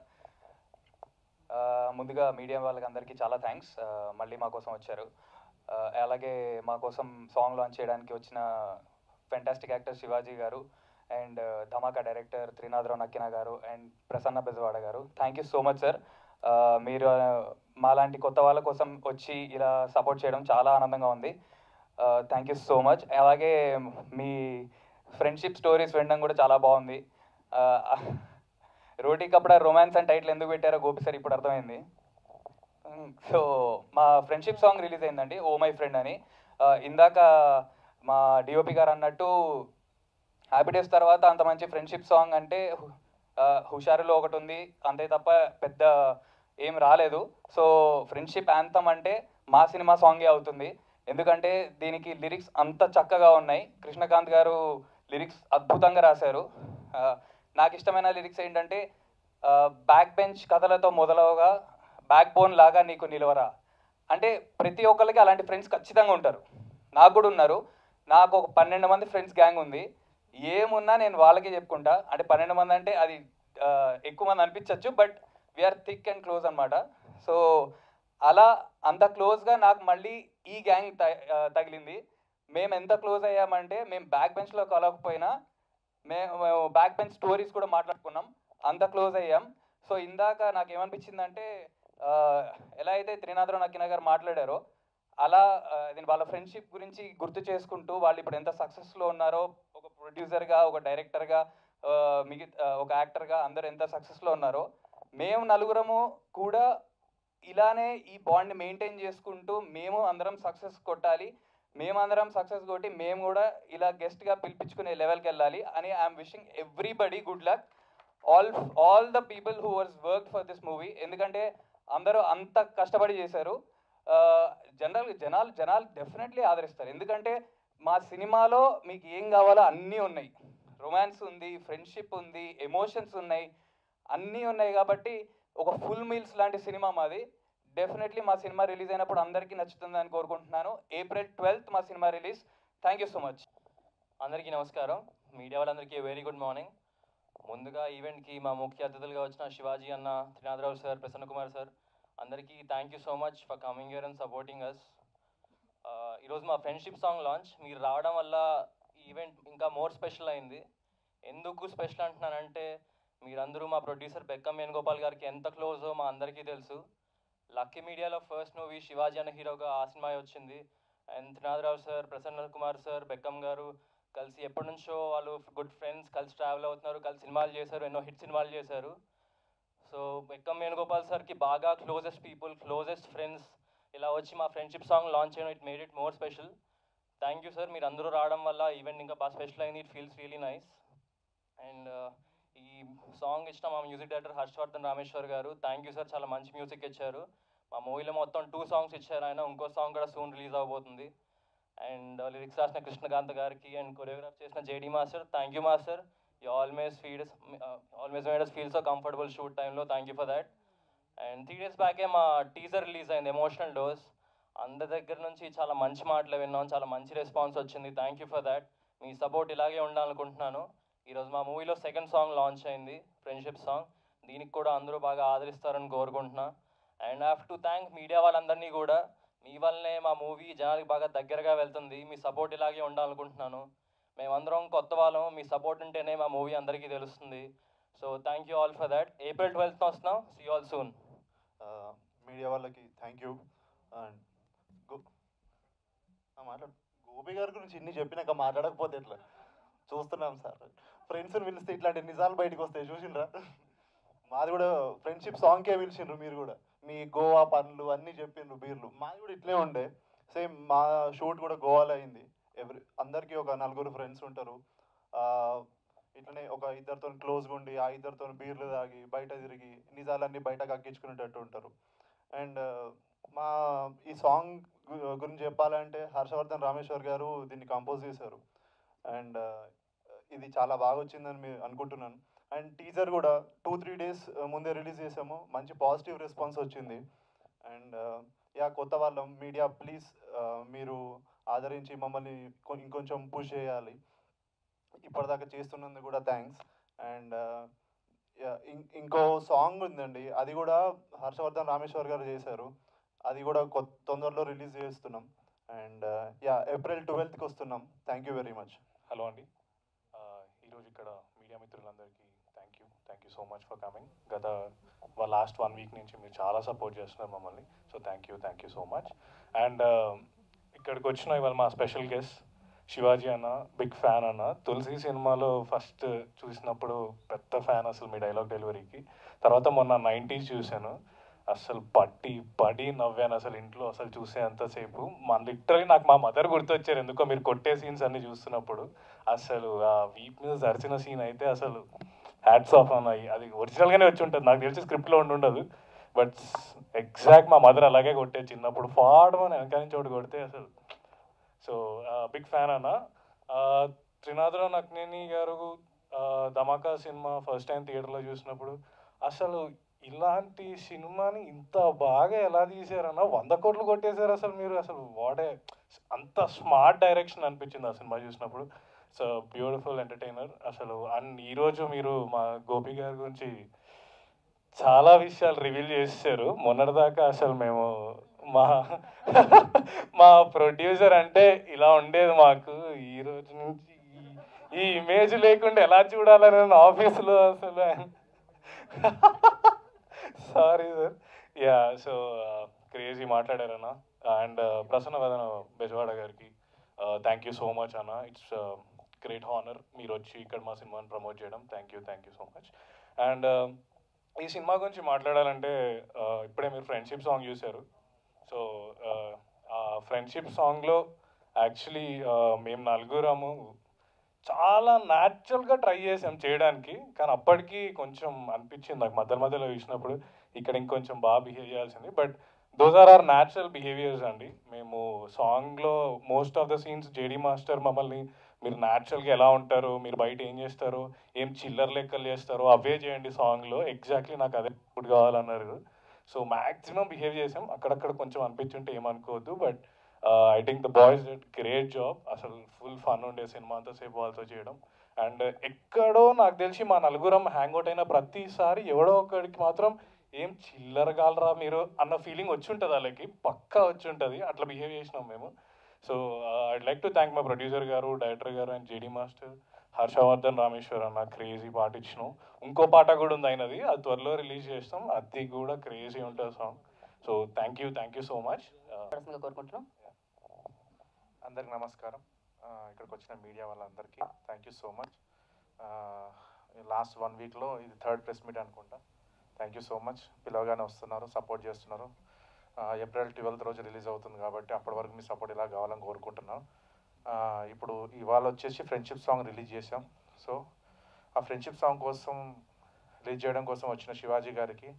ముందుగా మీడియా వాళ్ళకి అందరికీ చాలా థ్యాంక్స్, మళ్ళీ మా కోసం వచ్చారు. అలాగే మా కోసం సాంగ్ లాంచ్ చేయడానికి వచ్చిన ఫెంటాస్టిక్ యాక్టర్ శివాజీ గారు and Dhamaka director Trinatha Rao Nakkina గారు అండ్ ప్రసన్న బెజవాడ గారు, thank you so much sir. మీరు మాలాంటి కొత్త వాళ్ళ కోసం వచ్చి ఇలా సపోర్ట్ చేయడం చాలా ఆనందంగా ఉంది. Thank you so much. అలాగే మీ ఫ్రెండ్షిప్ స్టోరీస్ వినడం కూడా చాలా బాగుంది. రోటీ కపడా రొమాన్స్ అండ్ టైటిల్ ఎందుకు పెట్టారో గోపి సార్ ఇప్పుడు అర్థమైంది. సో మా ఫ్రెండ్షిప్ సాంగ్ రిలీజ్ అయిందండి, ఓ మై ఫ్రెండ్ అని. ఇందాక మా డిఓపి గారు అన్నట్టు హ్యాపీ డేస్ తర్వాత అంత మంచి ఫ్రెండ్షిప్ సాంగ్ అంటే హుషారులో ఒకటి ఉంది, అంతే తప్ప పెద్ద ఏం రాలేదు. సో ఫ్రెండ్షిప్ యాంథమ్ అంటే మా సినిమా సాంగే అవుతుంది, ఎందుకంటే దీనికి లిరిక్స్ అంత చక్కగా ఉన్నాయి. కృష్ణకాంత్ గారు లిరిక్స్ అద్భుతంగా రాశారు. నాకు ఇష్టమైన లిరిక్స్ ఏంటంటే బ్యాక్ బెంచ్ కథలతో మొదలవగా బ్యాక్ బోన్ లాగా నీకు నిలవరా. అంటే ప్రతి ఒక్కరికి అలాంటి ఫ్రెండ్స్ ఖచ్చితంగా ఉంటారు, నాకు కూడా ఉన్నారు. నాకు ఒక 12 మంది ఫ్రెండ్స్ గ్యాంగ్ ఉంది. ఏమున్నా నేను వాళ్ళకి చెప్పుకుంటా. అంటే 12 మంది అంటే అది ఎక్కువ మంది అనిపించవచ్చు, but we're thick and close అనమాట. సో అలా అంత క్లోజ్గా నాకు మళ్ళీ ఈ గ్యాంగ్ తగిలింది. మేము ఎంత క్లోజ్ అయ్యామంటే మేము బ్యాక్ బెంచ్లో కలవకపోయినా మేము బ్యాక్ బెంచ్ స్టోరీస్ కూడా మాట్లాడుకున్నాం, అంత క్లోజ్ అయ్యాం. సో ఇందాక నాకు ఏమనిపించిందంటే ఎలా అయితే త్రినాథరావు నక్కినా గారు మాట్లాడారో అలా వాళ్ళ ఫ్రెండ్షిప్ గురించి గుర్తు చేసుకుంటూ వాళ్ళు ఇప్పుడు ఎంత సక్సెస్లో ఉన్నారో, ఒక ప్రొడ్యూసర్గా, ఒక డైరెక్టర్గా, ఒక యాక్టర్గా అందరూ ఎంత సక్సెస్లో ఉన్నారో, మేము నలుగురము కూడా ఇలానే ఈ బాండ్ని మెయింటైన్ చేసుకుంటూ మేము అందరం సక్సెస్ కొట్టాలి, మేమందరం సక్సెస్ కొట్టి మేము కూడా ఇలా గెస్ట్గా పిలిపించుకునే లెవెల్కి వెళ్ళాలి అని I'm wishing everybody good luck, all the people who was work for this movie. ఎందుకంటే అందరూ అంత కష్టపడి చేశారు. జనాలు డెఫినెట్లీ ఆదరిస్తారు, ఎందుకంటే మా సినిమాలో మీకు ఏం కావాలో అన్నీ ఉన్నాయి. రొమాన్స్ ఉంది, ఫ్రెండ్షిప్ ఉంది, ఎమోషన్స్ ఉన్నాయి, అన్నీ ఉన్నాయి. కాబట్టి ఒక ఫుల్ మీల్స్ లాంటి సినిమా మాది. డెఫినెట్లీ మా సినిమా రిలీజ్ అయినప్పుడు అందరికీ నచ్చుతుందని కోరుకుంటున్నాను. April 12th మా cinema release. Thank you so much. అందరికీ నమస్కారం, మీడియా వాళ్ళందరికీ వెరీ గుడ్ మార్నింగ్. ముందుగా ఈవెంట్కి మా ముఖ్య అతిథులుగా వచ్చిన శివాజీ అన్న, త్రినాథరావు సార్, ప్రసన్న కుమార్ సార్, అందరికీ thank you so much for coming here and supporting us. ఈరోజు మా ఫ్రెండ్షిప్ సాంగ్ లాంచ్, మీరు రావడం వల్ల ఈవెంట్ ఇంకా మోర్ స్పెషల్ అయింది. ఎందుకు స్పెషల్ అంటున్నానంటే మీరందరూ మా ప్రొడ్యూసర్ బెక్కం వేణుగోపాల్ గారికి ఎంత క్లోజో మా అందరికీ తెలుసు. లక్కీ మీడియాలో ఫస్ట్ మూవీ శివాజీ అన్న హీరోగా ఆ సినిమా వచ్చింది. And Trinatha Rao sir, Prasanna Kumar sir, Bekkam గారు కలిసి ఎప్పటి నుంచో వాళ్ళు గుడ్ ఫ్రెండ్స్, కలిసి ట్రావెల్ అవుతున్నారు, కలిసి సినిమాలు చేశారు, ఎన్నో హిట్ సినిమాలు చేశారు. సో బెక్కం వేణుగోపాల్ సార్కి బాగా క్లోజెస్ట్ పీపుల్, క్లోజెస్ట్ ఫ్రెండ్స్ ఇలా వచ్చి మా ఫ్రెండ్షిప్ సాంగ్ లాంచ్ చేయడం it made it more special. Thank you sir, మీరు అందరూ రావడం వల్ల ఈవెంట్ ఇంకా బాగా స్పెషల్ అయింది. It feels really nice. And ఈ సాంగ్ ఇచ్చిన మా మ్యూజిక్ డైరెక్టర్ హర్షవర్ధన్ రామేశ్వర్ గారు, థ్యాంక్ యూ సార్, చాలా మంచి మ్యూజిక్ ఇచ్చారు. మా మూవీలో మొత్తం 2 సాంగ్స్ ఇచ్చారు ఆయన, ఇంకో సాంగ్ కూడా సూన్ రిలీజ్ అవబోతుంది. అండ్ లిరిక్స్ రాసిన కృష్ణకాంత్ గారికి అండ్ కొరియోగ్రాఫ్ చేసిన JD master, thank you master. You always made us feel so comfortable shoot టైంలో, thank you for that. And 3 days బ్యాకే మా టీజర్ రిలీజ్ అయింది, ఎమోషనల్ డోస్. అందరి దగ్గర నుంచి చాలా మంచి మాటలు విన్నాం, చాలా మంచి రెస్పాన్స్ వచ్చింది. Thank you for that. Me support ఇలాగే ఉండాలనుకుంటున్నాను. ఈరోజు మా మూవీలో 2nd సాంగ్ లాంచ్ అయింది, ఫ్రెండ్షిప్ సాంగ్. దీనికి కూడా అందరూ బాగా ఆదరిస్తారని కోరుకుంటున్నా. And I have to thank media వాళ్ళందరినీ కూడా. మీ వల్లనే మా మూవీ జనానికి బాగా దగ్గరగా వెళ్తుంది. మీ సపోర్ట్ ఇలాగే ఉండాలనుకుంటున్నాను. మేమందరం కొత్త వాళ్ళం, మీ సపోర్ట్ ఉంటేనే మా మూవీ అందరికీ తెలుస్తుంది. So thank you all for that. April 12th వస్తున్నాం. See all soon. మీడియా వాళ్ళకి థ్యాంక్ యూ. అండ్ మాట్లాడు, గోపి గారి గురించి ఇన్ని చెప్పినాక మాట్లాడకపోతే ఎట్లా? చూస్తున్నాం సార్, ఫ్రెండ్స్ని పిలిస్తే ఇట్లాంటి నిజాలు బయటకు వస్తాయి, చూసిండ్రా? మాది కూడా ఫ్రెండ్షిప్ సాంగ్కే పిలిచిండ్రు మీరు కూడా. మీ గోవా పనులు అన్నీ చెప్పిండ్రు, బీర్లు. మాది కూడా ఇట్లే ఉండే సేమ్. మా షూట్ కూడా గోవాలో అయింది. అందరికీ ఒక 4 ఫ్రెండ్స్ ఉంటారు. ఇట్లనే ఒక 2తో క్లోజ్గా ఉండి ఆ 2తో బీర్లు తాగి బయట తిరిగి నిజాలన్నీ బయటకు అక్కించుకునేటట్టు ఉంటారు. అండ్ మా ఈ సాంగ్ గురించి చెప్పాలంటే హర్షవర్ధన్ రామేశ్వర్ గారు దీన్ని కంపోజ్ చేశారు. అండ్ ఇది చాలా బాగా వచ్చిందని అనుకుంటున్నాను. అండ్ టీజర్ కూడా 2-3 days ముందే రిలీజ్ చేసాము. మంచి పాజిటివ్ రెస్పాన్స్ వచ్చింది. అండ్ కొత్త వాళ్ళం, మీడియా ప్లీజ్ మీరు ఆదరించి మమ్మల్ని ఇంకొంచెం పుష్ చేయాలి. ఇప్పటిదాకా చేస్తున్నందుకు కూడా థ్యాంక్స్. అండ్ ఇంకో సాంగ్ ఉందండి, అది కూడా హర్షవర్ధన్ రామేశ్వర్ గారు చేశారు. అది కూడా తొందరలో రిలీజ్ చేస్తున్నాం. అండ్ April 12th వస్తున్నాం. Thank you very much. Hello అండి, ఈరోజు ఇక్కడ మీడియా మిత్రులందరికీ thank you so much for coming. గత లాస్ట్ 1 week నుంచి మీరు చాలా సపోర్ట్ చేస్తున్నారు మమ్మల్ని. So thank you so much. And ఇక్కడికి వచ్చిన ఇవాళ మా స్పెషల్ గెస్ట్ శివాజీ అన్న, బిగ్ ఫ్యాన్ అన్న. తులసి సినిమాలో ఫస్ట్ చూసినప్పుడు పెద్ద ఫ్యాన్ అసలు మీ డైలాగ్ డెలివరీకి. తర్వాత మొన్న 90s చూశాను, అసలు పడి నవ్వాను అసలు ఇంట్లో అసలు చూసేంతసేపు. లిటరలీ నాకు మా మదర్ గుర్తొచ్చారు ఎందుకో మీరు కొట్టే సీన్స్ అన్ని చూస్తున్నప్పుడు. అసలు ఆ వీప్ మీద జరిచిన సీన్ అయితే అసలు హ్యాట్స్ ఆఫ్ అన్నాయి. అది ఒరిజినల్గానే వచ్చి ఉంటుంది, నాకు తెలిసి స్క్రిప్ట్లో ఉండదు. బట్ ఎగ్జాక్ట్ మా మదర్ అలాగే కొట్టే చిన్నప్పుడు ఫాడమని వెనక నుంచి ఒకటి కొడితే అసలు. సో బిగ్ ఫ్యాన్ అన్న. త్రినాథరావు నక్నేని గారు ధమాకా సినిమా ఫస్ట్ టైం థియేటర్లో చూసినప్పుడు అసలు ఇలాంటి సినిమాని ఇంత బాగా ఎలా తీసారన్న, 100 కోట్లు కొట్టేశారు అసలు మీరు. అసలు వాడే అంత స్మార్ట్ డైరెక్షన్ అనిపించింది ఆ సినిమా చూసినప్పుడు. సో బ్యూటిఫుల్ ఎంటర్టైనర్ అసలు. అండ్ ఈరోజు మీరు మా గోపి గారి గురించి చాలా విషయాలు రివీల్ చేశారు. మొన్నటిదాకా అసలు మేము మా ప్రొడ్యూసర్ అంటే ఇలా ఉండేది మాకు, ఈ రోజు నుంచి ఈ ఇమేజ్ లేకుండా ఎలా చూడాలని ఆఫీసులో అసలు. Sorry sir. సో క్రేజీ మాట్లాడారన్న. అండ్ ప్రసన్న వదన బెజవాడ గారికి థ్యాంక్ యూ సో మచ్ అన్న. ఇట్స్ గ్రేట్ హానర్ మీరు వచ్చి ఇక్కడ మా సినిమాని ప్రమోట్ చేయడం. Thank you so much. And ఈ సినిమా గురించి మాట్లాడాలంటే ఇప్పుడే మీరు ఫ్రెండ్షిప్ సాంగ్ చూశారు. సో ఆ ఫ్రెండ్షిప్ సాంగ్లో యాక్చువల్లీ మేము 4 చాలా న్యాచురల్గా ట్రై చేసాం చేయడానికి. కానీ అప్పటికి కొంచెం అనిపించింది నాకు మధ్యలో చూసినప్పుడు ఇక్కడ ఇంకొంచెం బాగా బిహేవ్ చేయాల్సింది. But those are are natural behaviours అండి. మేము సాంగ్లో most of the scenes JD master మమ్మల్ని మీరు న్యాచురల్గా ఎలా ఉంటారు, మీరు బయట ఏం చేస్తారు, ఏం చిల్లర లెక్కలు చేస్తారు అవే చేయండి సాంగ్లో, ఎగ్జాక్ట్లీ నాకు అదే ఫుడ్ కావాలన్నారు. సో మ్యాక్సిమం బిహేవ్ చేసాం. అక్కడక్కడ కొంచెం అనిపించుంటే ఏమనుకోవద్దు. But I think the boys did great job. అసలు ఫుల్ ఫన్ ఉండే సినిమా అంతసేపు వాళ్ళతో చేయడం. అండ్ ఎక్కడో నాకు తెలిసి మా 4 హ్యాంగ్ అవుట్ అయిన ప్రతిసారి ఎవడో ఒకడికి మాత్రం ఏం చిల్లరగాలరా మీరు అన్న ఫీలింగ్ వచ్చి ఉంటుంది, వాళ్ళకి పక్కా వచ్చి ఉంటుంది. అట్లా బిహేవ్ చేసినాం మేము. So I'd like to thank my producer గారు, డైరెక్టర్ గారు and JD master, Harshavardhan Rameshwar అన్న. క్రేజీ పాట ఇచ్చినాం. ఇంకో పాట కూడా ఉంది అయినది, అది త్వరలో రిలీజ్ చేస్తాం. అది కూడా క్రేజీ ఉంటుంది song. So thank you so much. కోరుకుంటున్నాం. అందరికి నమస్కారం. ఇక్కడికి వచ్చిన మీడియా వాళ్ళందరికీ thank you so much. Last 1 weekలో ఇది 3rd ప్రెస్ మీట్ అనుకుంటా. Thank you so much. పిలవగానే వస్తున్నారు, సపోర్ట్ చేస్తున్నారు. ఏప్రిల్ 12th రోజు రిలీజ్ అవుతుంది కాబట్టి అప్పటి వరకు మీ సపోర్ట్ ఇలా కావాలని కోరుకుంటున్నాను. ఇప్పుడు ఇవాళ వచ్చేసి ఫ్రెండ్షిప్ సాంగ్ రిలీజ్ చేసాం. సో ఆ ఫ్రెండ్షిప్ సాంగ్ కోసం రిలీజ్ చేయడం కోసం వచ్చిన శివాజీ గారికి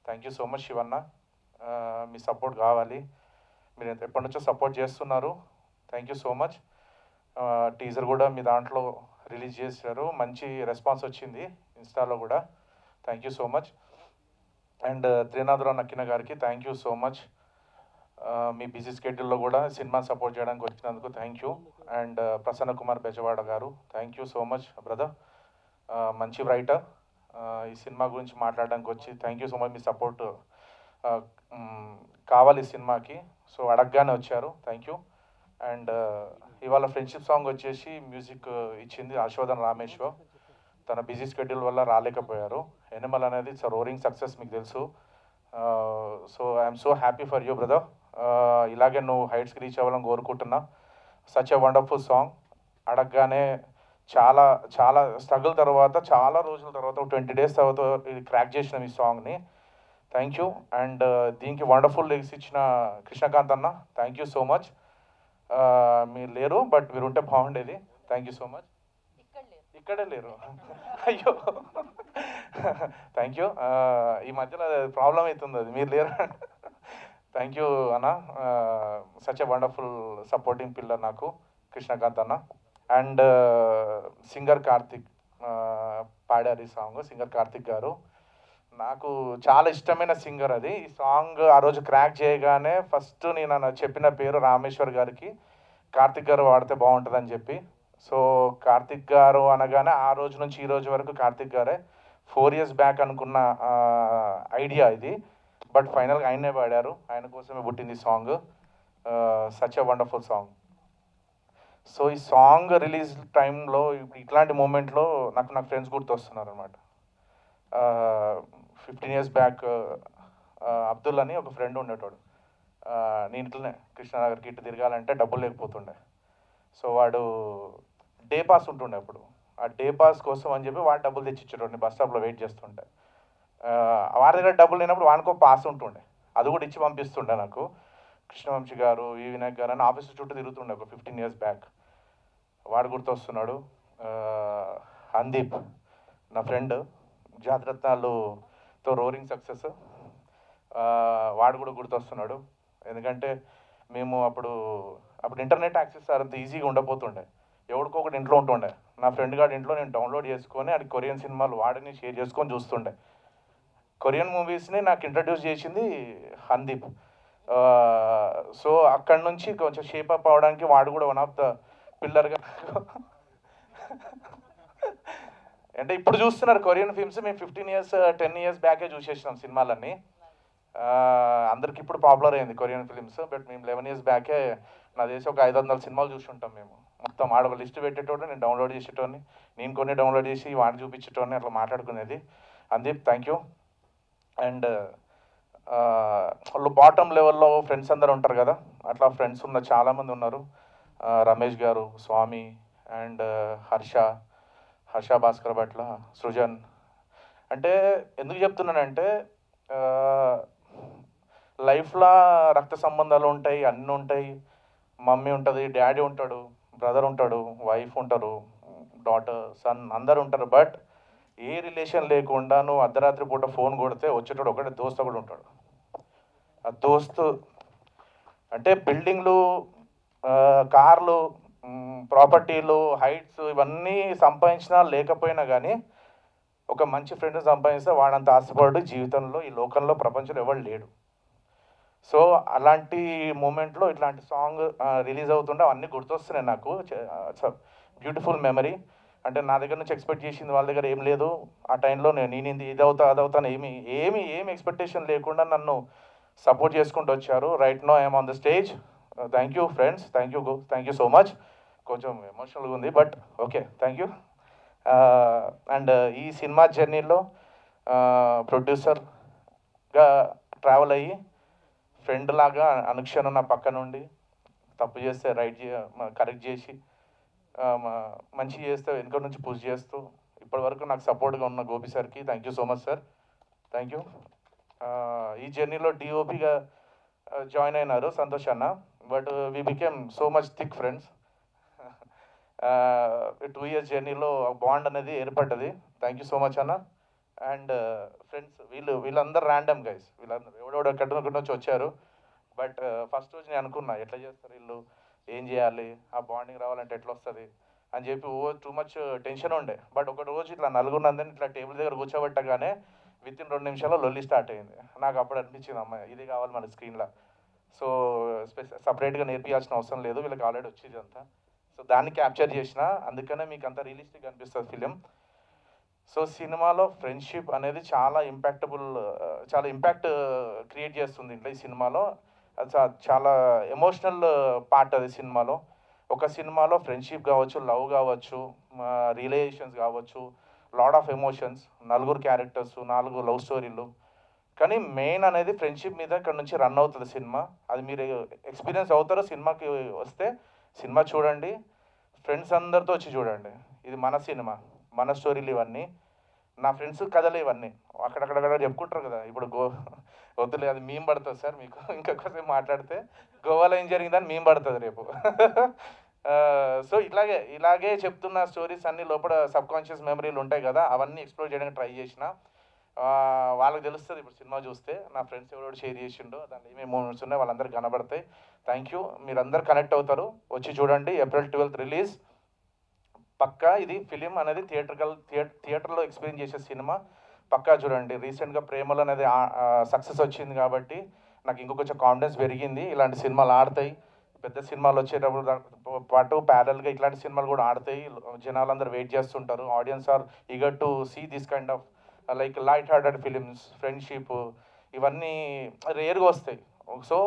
thank you so much Shivanna. మీ సపోర్ట్ కావాలి, మీరు ఎప్పటి నుంచో సపోర్ట్ చేస్తున్నారు, thank you so much. Teaser కూడా మీ దాంట్లో రిలీజ్ చేశారు, మంచి రెస్పాన్స్ వచ్చింది ఇన్స్టాలో కూడా, thank you so much. And Trinadharao Nakkina గారికి థ్యాంక్ యూ సో మచ్. మీ బిజీ స్కెడ్యూల్లో కూడా సినిమా సపోర్ట్ చేయడానికి వచ్చినందుకు thank you. And Prasanna Kumar Bezawada గారు thank you so much brother, మంచి రైటర్, ఈ సినిమా గురించి మాట్లాడడానికి వచ్చి థ్యాంక్ యూ సో మచ్. మీ సపోర్ట్ కావాలి సినిమాకి, సో అడగగానే వచ్చారు, థ్యాంక్ యూ. అండ్ ఇవాళ ఫ్రెండ్షిప్ సాంగ్ వచ్చేసి మ్యూజిక్ ఇచ్చింది హర్షవర్ధన్ రామేశ్వర్, తన బిజీ షెడ్యూల్ వల్ల రాలేకపోయారు. ఎనిమల్ అనేది ఇట్స్ రోరింగ్ సక్సెస్, మీకు తెలుసు. So I'm so happy for you brother, ఇలాగే నువ్వు హైట్స్కి రీచ్ అవ్వాలని కోరుకుంటున్నా. Such a wonderful song. అడగగానే చాలా చాలా స్ట్రగుల్ తర్వాత, చాలా రోజుల తర్వాత, 20 days తర్వాత ఇది క్రాక్ చేసిన ఈ సాంగ్ని, థ్యాంక్ యూ. అండ్ దీనికి వండర్ఫుల్ లిరిక్స్ ఇచ్చిన కృష్ణకాంత్ అన్న, థ్యాంక్ యూ సో మచ్. మీరు లేరు బట్ మీరు ఉంటే బాగుండేది, థ్యాంక్ యూ సో మచ్. ఇక్కడే లేరు అయ్యో థ్యాంక్ యూ. ఈ మధ్యలో ప్రాబ్లం అవుతుంది, అది మీరు లేరు. థ్యాంక్ యూ అన్న, such a wonderful supporting pillar నాకు కృష్ణకాంత్ అన్న. అండ్ సింగర్ కార్తిక్ పాడారు ఈ సాంగ్, సింగర్ కార్తిక్ గారు నాకు చాలా ఇష్టమైన సింగర్. అది ఈ సాంగ్ ఆ రోజు క్రాక్ చేయగానే ఫస్ట్ నేను చెప్పిన పేరు రామేశ్వర్ గారికి, కార్తిక్ గారు వాడితే బాగుంటుందని చెప్పి. సో కార్తిక్ గారు అనగానే ఆ రోజు నుంచి ఈ రోజు వరకు కార్తిక్ గారే. 4 years బ్యాక్ అనుకున్న ఐడియా ఇది, బట్ ఫైనల్గా ఆయనే పాడారు, ఆయన కోసమే పుట్టింది song. Such a wonderful song. So ఈ సాంగ్ రిలీజ్ టైంలో ఇట్లాంటి మూమెంట్లో నాకు ఫ్రెండ్స్ గుర్తొస్తున్నారు అనమాట. 15 years బ్యాక్ అబ్దుల్ అని ఒక ఫ్రెండ్ ఉండేటోడు. నేను ఇట్లనే కృష్ణనగర్కి ఇటు తిరగాలంటే డబ్బులు లేకపోతుండే. సో వాడు డే పాస్ ఉంటుండే అప్పుడు, ఆ డే పాస్ కోసం అని చెప్పి వాడు డబ్బులు తెచ్చిచ్చేటోడిని బస్ స్టాప్లో వెయిట్ చేస్తుంటే. వాడి దగ్గర డబ్బులు లేనప్పుడు వాడికో పాస్ ఉంటుండే, అది కూడా ఇచ్చి పంపిస్తుండే నాకు. కృష్ణవంశీ గారు, ఈ వినాయక్ గారు అని ఆఫీస్ చుట్టూ తిరుగుతుండే ఒక 15 years బ్యాక్. వాడు గుర్తొస్తున్నాడు. అందీప్ నా ఫ్రెండ్, జాతిరత్నాలుతో రోరింగ్ సక్సెస్, వాడు కూడా గుర్తొస్తున్నాడు. ఎందుకంటే మేము అప్పుడు ఇంటర్నెట్ యాక్సెస్ అంత ఈజీగా ఉండబోతుండే, ఎవరికో ఒకటి ఇంట్లో ఉంటుండే. నా ఫ్రెండ్ గారి ఇంట్లో నేను డౌన్లోడ్ చేసుకొని అది కొరియన్ సినిమాలు వాడిని షేర్ చేసుకొని చూస్తుండే. కొరియన్ మూవీస్ని నాకు ఇంట్రడ్యూస్ చేసింది అందీప్. సో అక్కడి నుంచి కొంచెం షేప్ అప్ అవడానికి వాడు కూడా వన్ ఆఫ్ ద పిల్లర్గా. అంటే ఇప్పుడు చూస్తున్నారు కొరియన్ ఫిల్మ్స్, మేము 15 years 10 years బ్యాకే చూసేసినాం సినిమాలన్నీ. అందరికి ఇప్పుడు పాపులర్ అయింది కొరియన్ ఫిలిమ్స్, బట్ మేము 11 years బ్యాకే నా దేశం ఒక 500 సినిమాలు చూసుంటాం మేము. మొత్తం ఆడొక లిస్ట్ పెట్టేటోడు, నేను డౌన్లోడ్ చేసేటోని, నేను కొన్ని డౌన్లోడ్ చేసి వాడిని చూపించేటోని, అట్లా మాట్లాడుకునేది. అందీప్ థ్యాంక్ యూ. అండ్ వాళ్ళు బాటమ్ లెవెల్లో ఫ్రెండ్స్ అందరు ఉంటారు కదా, అట్లా ఫ్రెండ్స్ ఉన్న చాలామంది ఉన్నారు. రమేష్ గారు, స్వామి, అండ్ హర్ష భాస్కర్ భట్ల, సృజన్. అంటే ఎందుకు చెప్తున్నానంటే లైఫ్లో రక్త సంబంధాలు ఉంటాయి, అన్నీ ఉంటాయి. మమ్మీ ఉంటుంది, డాడీ ఉంటాడు, బ్రదర్ ఉంటాడు, వైఫ్ ఉంటారు, డాటర్, సన్, అందరు ఉంటారు. బట్ ఏ రిలేషన్ లేకుండా నువ్వు అర్ధరాత్రి పూట ఫోన్ కొడితే వచ్చేటోడు ఒకటే దోస్తు కూడా ఉంటాడు. ఆ దోస్తు అంటే బిల్డింగ్లు, కార్లు, ప్రాపర్టీలు, హైట్స్ ఇవన్నీ సంపాదించినా లేకపోయినా కానీ ఒక మంచి ఫ్రెండ్ సంపాదిస్తే వాడంత ఆశపడు జీవితంలో ఈ లోకంలో ప్రపంచంలో ఎవరు లేడు. సో అలాంటి మూమెంట్లో ఇట్లాంటి సాంగ్ రిలీజ్ అవుతుంటే అవన్నీ గుర్తొస్తున్నాయి నాకు. Beautiful memory. అంటే నా దగ్గర నుంచి ఎక్స్పెక్ట్ చేసింది వాళ్ళ దగ్గర ఏం లేదు. ఆ టైంలో నేను ఇది అవుతా అది అవుతాను ఏమి ఎక్స్పెక్టేషన్ లేకుండా నన్ను సపోర్ట్ చేసుకుంటూ వచ్చారు. Right now I'm on the stage. Thank you friends, thank you so much. కొంచెం ఎమోషనల్గా ఉంది but okay, thank you. And ఈ సినిమా జర్నీలో ప్రొడ్యూసర్గా ట్రావెల్ అయ్యి ఫ్రెండ్ లాగా అనుక్షణం నా పక్క నుండి తప్పు చేస్తే కరెక్ట్ చేసి మంచి చేస్తే వెనుక నుంచి పుష్ చేస్తూ ఇప్పటివరకు నాకు సపోర్ట్గా ఉన్న గోపి సార్కి thank you so much sir, thank you. ఈ జర్నీలో డిఓపిగా జాయిన్ అయినారు సంతోష్ అన్న. But we became so much thick friends. 2 years జర్నీలో బాండ్ అనేది ఏర్పడ్డది. థ్యాంక్ యూ సో మచ్ అన్న. అండ్ ఫ్రెండ్స్ వీళ్ళందరూ ర్యాండమ్ గైస్, వీళ్ళందరూ ఎవడెవడో ఎక్కడి నుంచి వచ్చారు. బట్ ఫస్ట్ రోజు నేను అనుకున్నా ఎట్లా చేస్తారు వీళ్ళు, ఏం చేయాలి, ఆ బాండింగ్ రావాలంటే ఎట్లా వస్తుంది అని చెప్పి టూ మచ్ టెన్షన్ ఉండే. బట్ ఒక రోజు ఇట్లా నలుగురునందని ఇట్లా టేబుల్ దగ్గర కూర్చోబెట్టగానే విత్ ఇన్ 2 నిమిషాల్లో లొల్లి స్టార్ట్ అయింది. నాకు అప్పుడు అనిపించింది అమ్మ ఇది కావాలి మన స్క్రీన్లో. సో సపరేట్గా నేర్పించాల్సిన అవసరం లేదు, వీళ్ళకి ఆల్రెడీ వచ్చేది అంతా. సో దాన్ని క్యాప్చర్ చేసిన, అందుకనే మీకు అంత రియలిస్టిక్ అనిపిస్తుంది ఫిలిం. సో సినిమాలో ఫ్రెండ్షిప్ అనేది చాలా ఇంపాక్ట్ క్రియేట్ చేస్తుంది ఇంట్లో. ఈ సినిమాలో చాలా ఎమోషనల్ పార్ట్ అది సినిమాలో. ఒక సినిమాలో ఫ్రెండ్షిప్ కావచ్చు, లవ్ కావచ్చు, రిలేషన్స్ కావచ్చు, lot of emotions, 4 characters, 4 love స్టోరీలు. కానీ మెయిన్ అనేది ఫ్రెండ్షిప్ మీద ఇక్కడ నుంచి రన్ అవుతుంది సినిమా. అది మీరు ఎక్స్పీరియన్స్ అవుతారో సినిమాకి వస్తే. సినిమా చూడండి, ఫ్రెండ్స్ అందరితో వచ్చి చూడండి. ఇది మన సినిమా, మన స్టోరీలు ఇవన్నీ, నా ఫ్రెండ్స్ కథలు ఇవన్నీ. అక్కడక్కడ చెప్పుకుంటారు కదా, ఇప్పుడు వద్దులే అది మేము పడుతుంది సార్ మీకు ఇంకొకసేపు మాట్లాడితే. గోవాలో ఏం జరిగిందని మేము పడుతుంది రేపు. సో ఇలాగే చెప్తున్న స్టోరీస్ అన్నీ లోపల సబ్కాన్షియస్ మెమరీలు ఉంటాయి కదా, అవన్నీ ఎక్స్ప్లోర్ చేయడానికి ట్రై చేసిన. వాళ్ళకి తెలుస్తుంది ఇప్పుడు సినిమా చూస్తే నా ఫ్రెండ్స్ ఎవరెవరు షేర్ చేసిండో దాంట్లో ఏమేమి మూమెంట్స్ ఉన్నాయో వాళ్ళందరూ కనబడతాయి. థ్యాంక్ యూ, మీరందరూ కనెక్ట్ అవుతారు. వచ్చి చూడండి. April 12th release. పక్కా ఇది ఫిలిం అనేది థియేటర్లో ఎక్స్పీరియన్స్ చేసే సినిమా. పక్కా చూడండి. రీసెంట్గా ప్రేమలు అనేది సక్సెస్ వచ్చింది కాబట్టి నాకు ఇంకొంచెం కాన్ఫిడెన్స్ పెరిగింది. ఇలాంటి సినిమాలు ఆడతాయి, పెద్ద సినిమాలు వచ్చేటప్పుడు పాటు ప్యారల్గా ఇట్లాంటి సినిమాలు కూడా ఆడతాయి. జనాలందరూ వెయిట్ చేస్తుంటారు. Audience are eager to see this kind of like light hearted films. Friendship ఇవన్నీ రేర్గా వస్తాయి. సో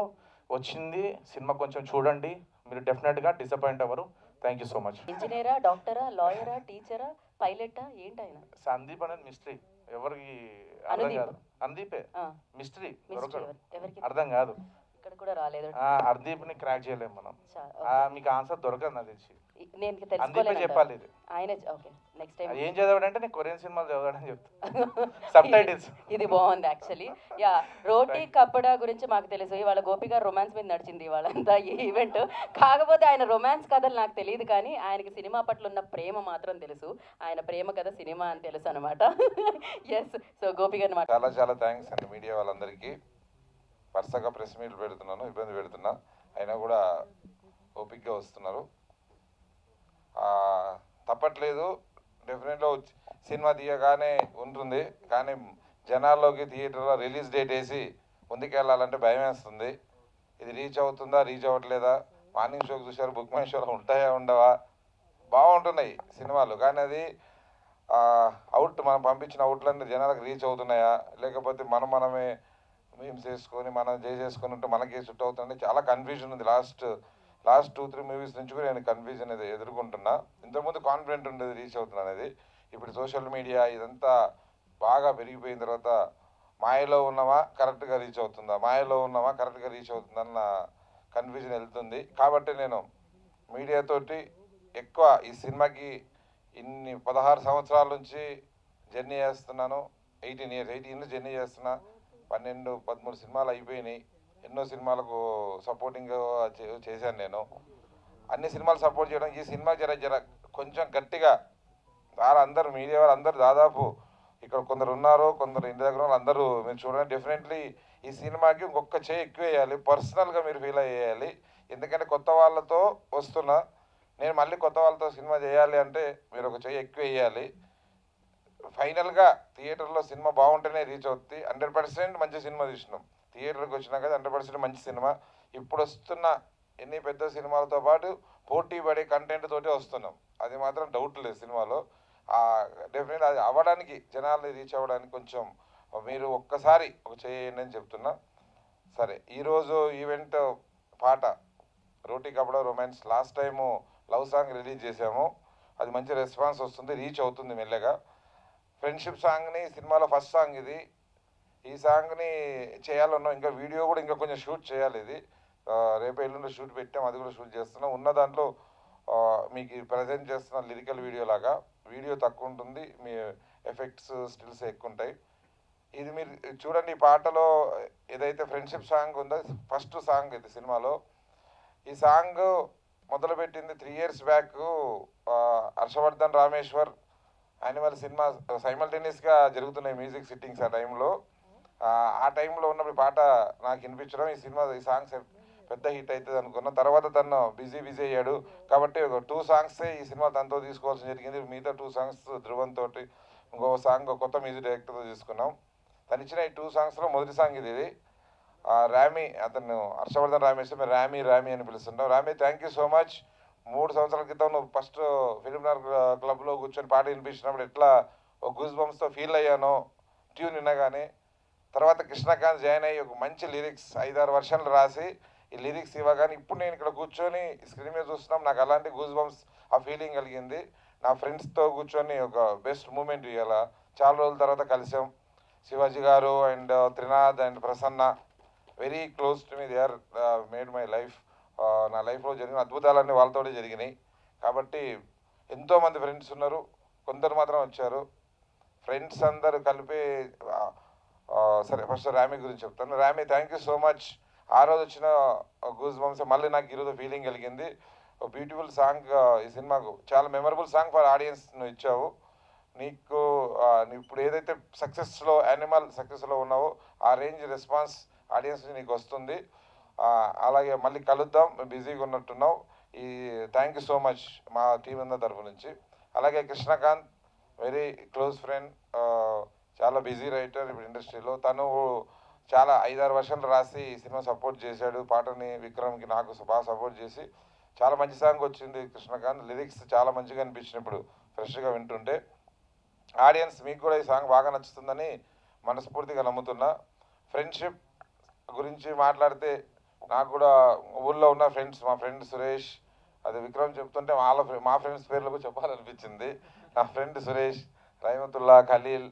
వచ్చింది సినిమా, కొంచెం చూడండి, మీరు డెఫినెట్గా డిసప్పాయింట్ అవ్వరు. Thank you so much. ఇంజనీరా, డాక్టరా, లాయరా, టీచరా, పైలటా ఏంటి ఆయన? సందీప్ అనేది మిస్టరీ, ఎవరికి అర్థం కాదు. అందీపే మిస్టరీ, ఎవరికి అర్థం కాదు. ఇక్కడ కూడా రాలేదు. హర్దీప్ని క్రాక్ చేయలేము మనం. మీకు ఆన్సర్ దొరకదు నాకు తెలిసి. నేను అందీపే చెప్పాలి ఇది. ఆయన ఓకే నెక్స్ట్ టైం ఏం చదవడంటే నేను కొరియన్ సినిమాలు చదవడని చెప్తాను. Sub titles. ఇది బాగుంది యాక్చువల్లీ. యా, రోటీ కప్పడా గురించి మాకు తెలుసు. ఇవాళ గోపి గారు రొమాన్స్ మీద నడిచింది ఇవాళంతా ఈ ఈవెంట్. కాకపోతే ఆయన రొమాన్స్ కథలు నాకు తెలియదు, కానీ ఆయనకి సినిమా పట్ల ఉన్న ప్రేమ మాత్రం తెలుసు. ఆయన ప్రేమ కథ సినిమా అని తెలుసు అనమాట. ఎస్, సో గోపి గారిని చాలా థ్యాంక్స్ అండి మీడియా వాళ్ళందరికీ. వరుసగా ప్రెస్ మీట్లు పెడుతున్నాను, ఇబ్బంది పెడుతున్నా, అయినా కూడా ఓపిక్గా వస్తున్నారు. తప్పట్లేదు, డెఫినెట్గా సినిమా తీయగానే ఉంటుంది. కానీ జనాల్లోకి థియేటర్లో రిలీజ్ డేట్ వేసి ముందుకెళ్ళాలంటే భయం వేస్తుంది. ఇది రీచ్ అవుతుందా, రీచ్ అవ్వట్లేదా? మార్నింగ్ షోకి చూసారు, బుక్ మై షోలో ఉంటాయా ఉండవా? బాగుంటున్నాయి సినిమాలు, కానీ అది మనం పంపించిన అవుట్లన్నీ జనాలకు రీచ్ అవుతున్నాయా, లేకపోతే మనమే మీమ్స్ చేసుకొని మనం చేసేసుకొని ఉంటే మనకి చుట్టూ అవుతుంది. చాలా కన్ఫ్యూజన్ ఉంది. లాస్ట్ 2-3 మూవీస్ నుంచి కూడా నేను కన్ఫ్యూజన్ అనేది ఎదుర్కొంటున్నా. ఇంతకుముందు కాన్ఫిడెంట్ ఉండేది రీచ్ అవుతున్నా అనేది. ఇప్పుడు సోషల్ మీడియా ఇదంతా బాగా పెరిగిపోయిన తర్వాత మాయలో ఉన్నామా కరెక్ట్గా రీచ్ అవుతుందా, మాయలో ఉన్నామా కరెక్ట్గా రీచ్ అవుతుందన్న కన్ఫ్యూజన్ వెళ్తుంది. కాబట్టి నేను మీడియాతోటి ఎక్కువ ఈ సినిమాకి 16 సంవత్సరాల నుంచి జర్నీ చేస్తున్నాను. 18 years జర్నీ చేస్తున్నా. 12-13 సినిమాలు అయిపోయినాయి. ఎన్నో సినిమాలకు సపోర్టింగ్ చేశాను నేను. అన్ని సినిమాలు సపోర్ట్ చేయడం, ఈ సినిమా జర కొంచెం గట్టిగా అందరూ మీడియా వాళ్ళు అందరూ దాదాపు ఇక్కడ కొందరు ఉన్నారు, కొందరు ఇంటి దగ్గర వాళ్ళు అందరూ మీరు చూడండి. డెఫినెట్లీ ఈ సినిమాకి ఇంకొక చేయి ఎక్కువ వేయాలి, పర్సనల్గా మీరు ఫీల్ అయ్యేయాలి. ఎందుకంటే కొత్త వాళ్ళతో వస్తున్నా నేను, మళ్ళీ కొత్త వాళ్ళతో సినిమా చేయాలి అంటే మీరు ఒక చేయి ఎక్కువ వేయాలి. ఫైనల్గా థియేటర్లో సినిమా బాగుంటేనే రీచ్ అవుతుంది. 100% మంచి సినిమా తీసినాం. థియేటర్కి వచ్చినాక 100% మంచి సినిమా. ఇప్పుడు వస్తున్న ఎన్ని పెద్ద సినిమాలతో పాటు పోటీ పడే కంటెంట్ తోటి వస్తున్నాం, అది మాత్రం డౌట్ లేదు సినిమాలో. డెఫినెట్ అది అవ్వడానికి, జనాల్ని రీచ్ అవ్వడానికి కొంచెం మీరు ఒక్కసారి ఒక చేయండి అని చెప్తున్నా. సరే, ఈరోజు ఈవెంట్ పాట Roti Kapda romance, last time love song release చేసాము. అది మంచి రెస్పాన్స్ వస్తుంది, రీచ్ అవుతుంది మెల్లగా. ఫ్రెండ్షిప్ సాంగ్ని సినిమాలో ఫస్ట్ సాంగ్ ఇది. ఈ సాంగ్ని చేయాలన్నాం, ఇంకా వీడియో కూడా ఇంకా కొంచెం షూట్ చేయాలి. ఇది రేపు ఎల్లుండి షూట్ పెట్టాం, అది కూడా షూట్ చేస్తున్నాం. ఉన్న దాంట్లో మీకు ప్రజెంట్ చేస్తున్న లిరికల్ వీడియో లాగా వీడియో తక్కువ ఉంటుంది, మీ ఎఫెక్ట్స్ స్టిల్స్ ఎక్కువ ఉంటాయి. ఇది మీరు చూడండి, ఈ పాటలో ఏదైతే ఫ్రెండ్షిప్ సాంగ్ ఉందో ఫస్ట్ సాంగ్ ఇది సినిమాలో. ఈ సాంగ్ మొదలుపెట్టింది 3 years back. Harshavardhan Rameshwar animal cinema సైమల్టేనియస్గా జరుగుతున్నాయి మ్యూజిక్ సిట్టింగ్స్ ఆ టైంలో. ఆ టైంలో ఉన్నప్పుడు పాట నాకు వినిపించడం, ఈ సాంగ్స్ పెద్ద హిట్ అవుతుంది అనుకున్నాం. తర్వాత తను బిజీ అయ్యాడు కాబట్టి 2 songs ఈ సినిమా తనతో తీసుకోవాల్సి జరిగింది. మిగతా 2 songs ధ్రువన్ తోటి, ఇంకో సాంగ్ కొత్త మ్యూజిక్ డైరెక్టర్తో తీసుకున్నాం. తను ఇచ్చిన ఈ 2 songs మొదటి సాంగ్ ఇది. రామీ, అతను హర్షవర్ధన్ రామేశ్వర్, మేము రామీ అని పిలుస్తుంటాం. Rami, thank you so much. 3 సంవత్సరాల క్రితం నువ్వు ఫస్ట్ ఫిలింనగర్ క్లబ్లో కూర్చొని పాట వినిపించినప్పుడు ఎట్లా ఒక గూస్ బంప్స్తో ఫీల్ అయ్యానో ట్యూన్ వినగానే. తర్వాత కృష్ణకాంత్ జాయిన్ అయ్యి ఒక మంచి లిరిక్స్ 5-6 వర్షన్లు రాసి ఈ లిరిక్స్ ఇవ్వగానే ఇప్పుడు నేను ఇక్కడ కూర్చొని స్క్రీన్ మీద చూస్తున్నాం, నాకు అలాంటి గూస్ బంప్స్ ఆ ఫీలింగ్ కలిగింది. నా ఫ్రెండ్స్తో కూర్చొని ఒక బెస్ట్ మూమెంట్ ఇవ్వాల. చాలా రోజుల తర్వాత కలిసాం. శివాజీ గారు and Trinath and Prasanna very close to me. They are made my life. నా లైఫ్లో జరిగిన అద్భుతాలన్నీ వాళ్ళతోనే జరిగినాయి. కాబట్టి ఎంతోమంది ఫ్రెండ్స్ ఉన్నారు, కొందరు మాత్రం వచ్చారు. ఫ్రెండ్స్ అందరూ కలిపి సరే ఫస్ట్ రామీ గురించి చెప్తాను. Ramie, thank you so much. ఆ రోజు వచ్చిన గూస్ బంప్స్ మళ్ళీ నాకు ఈరోజు ఫీలింగ్ కలిగింది. ఒక బ్యూటిఫుల్ సాంగ్ ఈ సినిమాకు, చాలా మెమరబుల్ సాంగ్ ఫర్ ఆడియన్స్ నువ్వు ఇచ్చావు. నీకు ఇప్పుడు ఏదైతే సక్సెస్లో యానిమల్ సక్సెస్లో ఉన్నావో ఆ రేంజ్ రెస్పాన్స్ ఆడియన్స్ నీకు వస్తుంది. అలాగే మళ్ళీ కలుద్దాం, బిజీగా ఉన్నట్టున్నావు. థ్యాంక్ యూ సో మచ్ మా టీం అందరి తరఫు నుంచి. అలాగే కృష్ణకాంత్ వెరీ క్లోజ్ ఫ్రెండ్, చాలా బిజీ రైటర్ ఇప్పుడు ఇండస్ట్రీలో. తను చాలా 5-6 వర్షన్లు రాసి ఈ సినిమా సపోర్ట్ చేశాడు. పాటని విక్రమ్కి నాకు బాగా సపోర్ట్ చేసి చాలా మంచి సాంగ్ వచ్చింది కృష్ణకాంత్. లిరిక్స్ చాలా మంచిగా అనిపించినప్పుడు ఫ్రెష్గా వింటుంటే. ఆడియన్స్ మీకు కూడా ఈ సాంగ్ బాగా నచ్చుతుందని మనస్ఫూర్తిగా నమ్ముతున్నా. ఫ్రెండ్షిప్ గురించి మాట్లాడితే నాకు కూడా ఊళ్ళో ఉన్న ఫ్రెండ్స్, మా ఫ్రెండ్ సురేష్, అది విక్రమ్ చెప్తుంటే మా ఫ్రెండ్స్ పేర్లకు చెప్పాలనిపించింది. నా ఫ్రెండ్ సురేష్, రహమతుల్లా, ఖలీల్,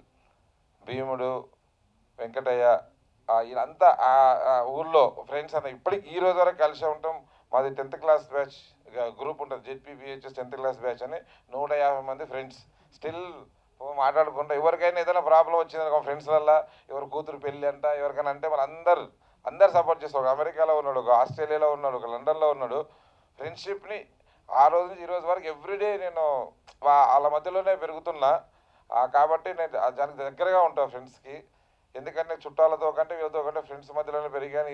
భీముడు, వెంకటయ్య, వీళ్ళంతా ఊళ్ళో ఫ్రెండ్స్ అంతా ఇప్పటికి ఈ రోజు వరకు కలిసి ఉంటాం. మాది 10th class బ్యాచ్ గ్రూప్ ఉంటుంది, జెడ్పీబీహెచ్ఎస్ 10th class బ్యాచ్ అని. 150 మంది ఫ్రెండ్స్ స్టిల్ మాట్లాడుకుంటా. ఎవరికైనా ఏదైనా ప్రాబ్లం వచ్చింది ఫ్రెండ్స్ వల్ల, ఎవరి కూతురు పెళ్ళి అంట ఎవరికైనా అంటే మన అందరు సపోర్ట్ చేస్తారు. ఒక అమెరికాలో ఉన్నాడు, ఒక ఆస్ట్రేలియాలో ఉన్నాడు, ఒక లండన్లో ఉన్నాడు. ఫ్రెండ్షిప్ని ఆ రోజు నుంచి ఈ రోజు వరకు ఎవ్రీడే నేను వాళ్ళ మధ్యలోనే పెరుగుతున్నా. కాబట్టి నేను దానికి దగ్గరగా ఉంటాను ఫ్రెండ్స్కి. ఎందుకంటే చుట్టాలతో కంటే వీళ్ళతో కంటే ఫ్రెండ్స్ మధ్యలోనే పెరిగాను.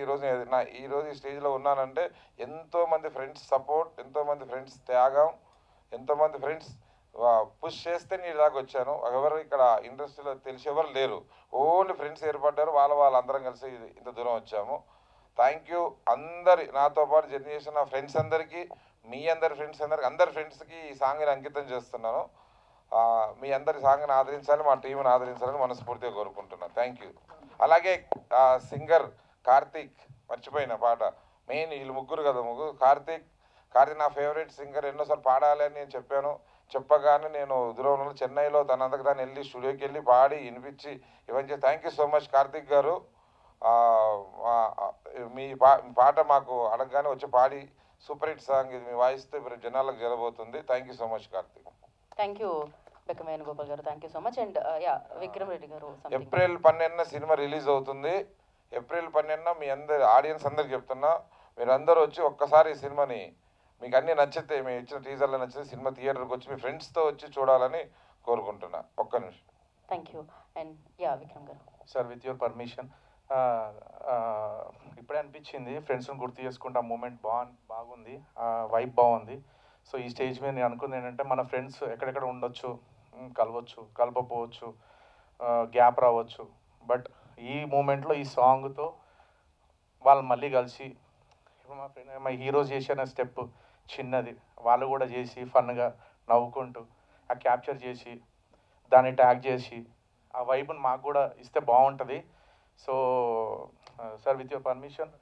ఈరోజు ఈ స్టేజ్లో ఉన్నానంటే ఎంతోమంది ఫ్రెండ్స్ సపోర్ట్, ఎంతోమంది ఫ్రెండ్స్ త్యాగం, ఎంతోమంది ఫ్రెండ్స్ పుష్ చేస్తే నేను దాకా వచ్చాను. ఎవరు ఇక్కడ ఇండస్ట్రీలో తెలిసి ఎవరు లేరు, ఓన్లీ ఫ్రెండ్స్ ఏర్పడ్డారు. వాళ్ళందరం కలిసి ఇంత దూరం వచ్చాము. థ్యాంక్ యూ అందరి నాతో పాటు జర్నీ చేసిన నా ఫ్రెండ్స్ అందరికీ, మీ అందరి ఫ్రెండ్స్ అందరి ఫ్రెండ్స్కి ఈ సాంగ్ని అంకితం చేస్తున్నాను. మీ అందరి సాంగ్ని ఆదరించాలి, మా టీంని ఆదరించాలని మనస్ఫూర్తిగా కోరుకుంటున్నాను. Thank you. అలాగే సింగర్ కార్తీక్, మర్చిపోయిన పాట మెయిన్ వీళ్ళు ముగ్గురు కదా, కార్తీక్ నా ఫేవరెట్ సింగర్. ఎన్నోసార్లు పాడాలి అని నేను చెప్పగానే నేను దూరంలో చెన్నైలో తనంతకు దాన్ని వెళ్ళి స్టూడియోకి వెళ్ళి పాడి వినిపించి ఇవన్నీ. Thank you so much Karthik గారు. మీ పాట మాకు అడగగానే వచ్చి పాడి సూపర్ హిట్ సాంగ్ ఇది మీ వాయిస్తే జనాలకు జరగబోతుంది. Thank you so much Karthik. Thank you Venugopal గారు, thank you so much. And Vikram Reddy గారు, ఏప్రిల్ 12న సినిమా రిలీజ్ అవుతుంది. ఏప్రిల్ 12న మీ అందరి ఆడియన్స్ అందరికి చెప్తున్నా, మీరు అందరూ వచ్చి ఒక్కసారి ఈ సినిమాని మీకు అన్నీ నచ్చితే, మేము ఇచ్చిన టీజర్లో నచ్చితే సినిమా థియేటర్కి వచ్చి మీ ఫ్రెండ్స్తో వచ్చి చూడాలని కోరుకుంటున్నా. ఒక్క నిమిషం. Thank you. అండ్ విక్రమ్ గారు సార్, విత్ యువర్ పర్మిషన్, ఇప్పుడే అనిపించింది ఫ్రెండ్స్ని గుర్తు చేసుకుంటే ఆ మూమెంట్ బాగుంది, వైబ్ బాగుంది. సో ఈ స్టేజ్ మీద నేను అనుకుంది ఏంటంటే, మన ఫ్రెండ్స్ ఎక్కడెక్కడ ఉండొచ్చు, కలవచ్చు, కలపపోవచ్చు, గ్యాప్ రావచ్చు, బట్ ఈ మూమెంట్లో ఈ సాంగ్తో వాళ్ళు మళ్ళీ కలిసి, ఇప్పుడు మా ఫ్రెండ్ మా హీరోస్ చేసిన స్టెప్ చిన్నది, వాళ్ళు కూడా చేసి ఫన్గా నవ్వుకుంటూ క్యాప్చర్ చేసి దాన్ని ట్యాగ్ చేసి ఆ వైబ్ని మాకు కూడా ఇస్తే బాగుంటుంది. So sir, with your permission,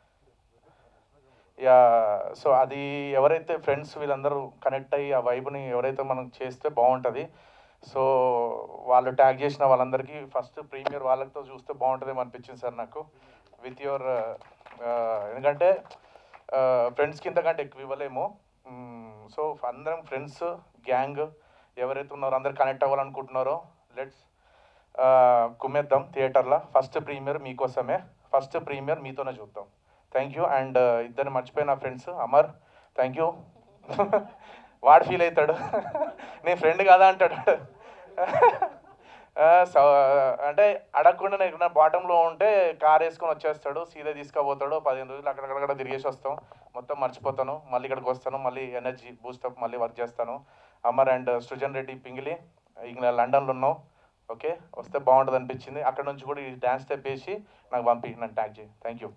so అది ఎవరైతే ఫ్రెండ్స్ వీళ్ళందరూ కనెక్ట్ అయ్యి ఆ వైబ్ని ఎవరైతే మనం చేస్తే బాగుంటుంది. సో వాళ్ళు ట్యాగ్ చేసిన వాళ్ళందరికీ ఫస్ట్ ప్రీమియర్ వాళ్ళతో చూస్తే బాగుంటుందేమో అనిపించింది సార్ నాకు. విత్ యువర్ ఎందుకంటే ఫ్రెండ్స్కి ఇంతకంటే ఎక్కువ ఇవ్వలేము. సో అందరం ఫ్రెండ్స్ గ్యాంగ్ ఎవరైతే ఉన్నారో అందరు కనెక్ట్ అవ్వాలనుకుంటున్నారో, లెట్స్ కుమ్మేద్దాం థియేటర్లో. ఫస్ట్ ప్రీమియర్ మీకోసమే, ఫస్ట్ ప్రీమియర్ మీతోనే చూద్దాం. Thank you. అండ్ ఇద్దరు మర్చిపోయిన ఫ్రెండ్స్, అమర్ థ్యాంక్ యూ. వాడు ఫీల్ అవుతాడు, నీ ఫ్రెండ్ కదా అంటాడు. అంటే అడగకుండా నా బాటంలో ఉంటే కార్ వేసుకొని వచ్చేస్తాడు, సీదా తీసుకుపోతాడు. 15 రోజులు అక్కడక్కడ తిరిగేసి వస్తాం, మొత్తం మర్చిపోతాను. మళ్ళీ ఇక్కడికి వస్తాను, మళ్ళీ ఎనర్జీ బూస్టప్, మళ్ళీ వర్క్ చేస్తాను. అమర్ అండ్ సృజన్ రెడ్డి పింగిలి ఇంకా లండన్లో ఉన్నావు, ఓకే వస్తే బాగుంటుంది అనిపించింది. అక్కడ నుంచి కూడా ఈ డ్యాన్స్ స్టెప్ వేసి నాకు పంపి, నన్ను ట్యాగ్ చేయి. Thank you.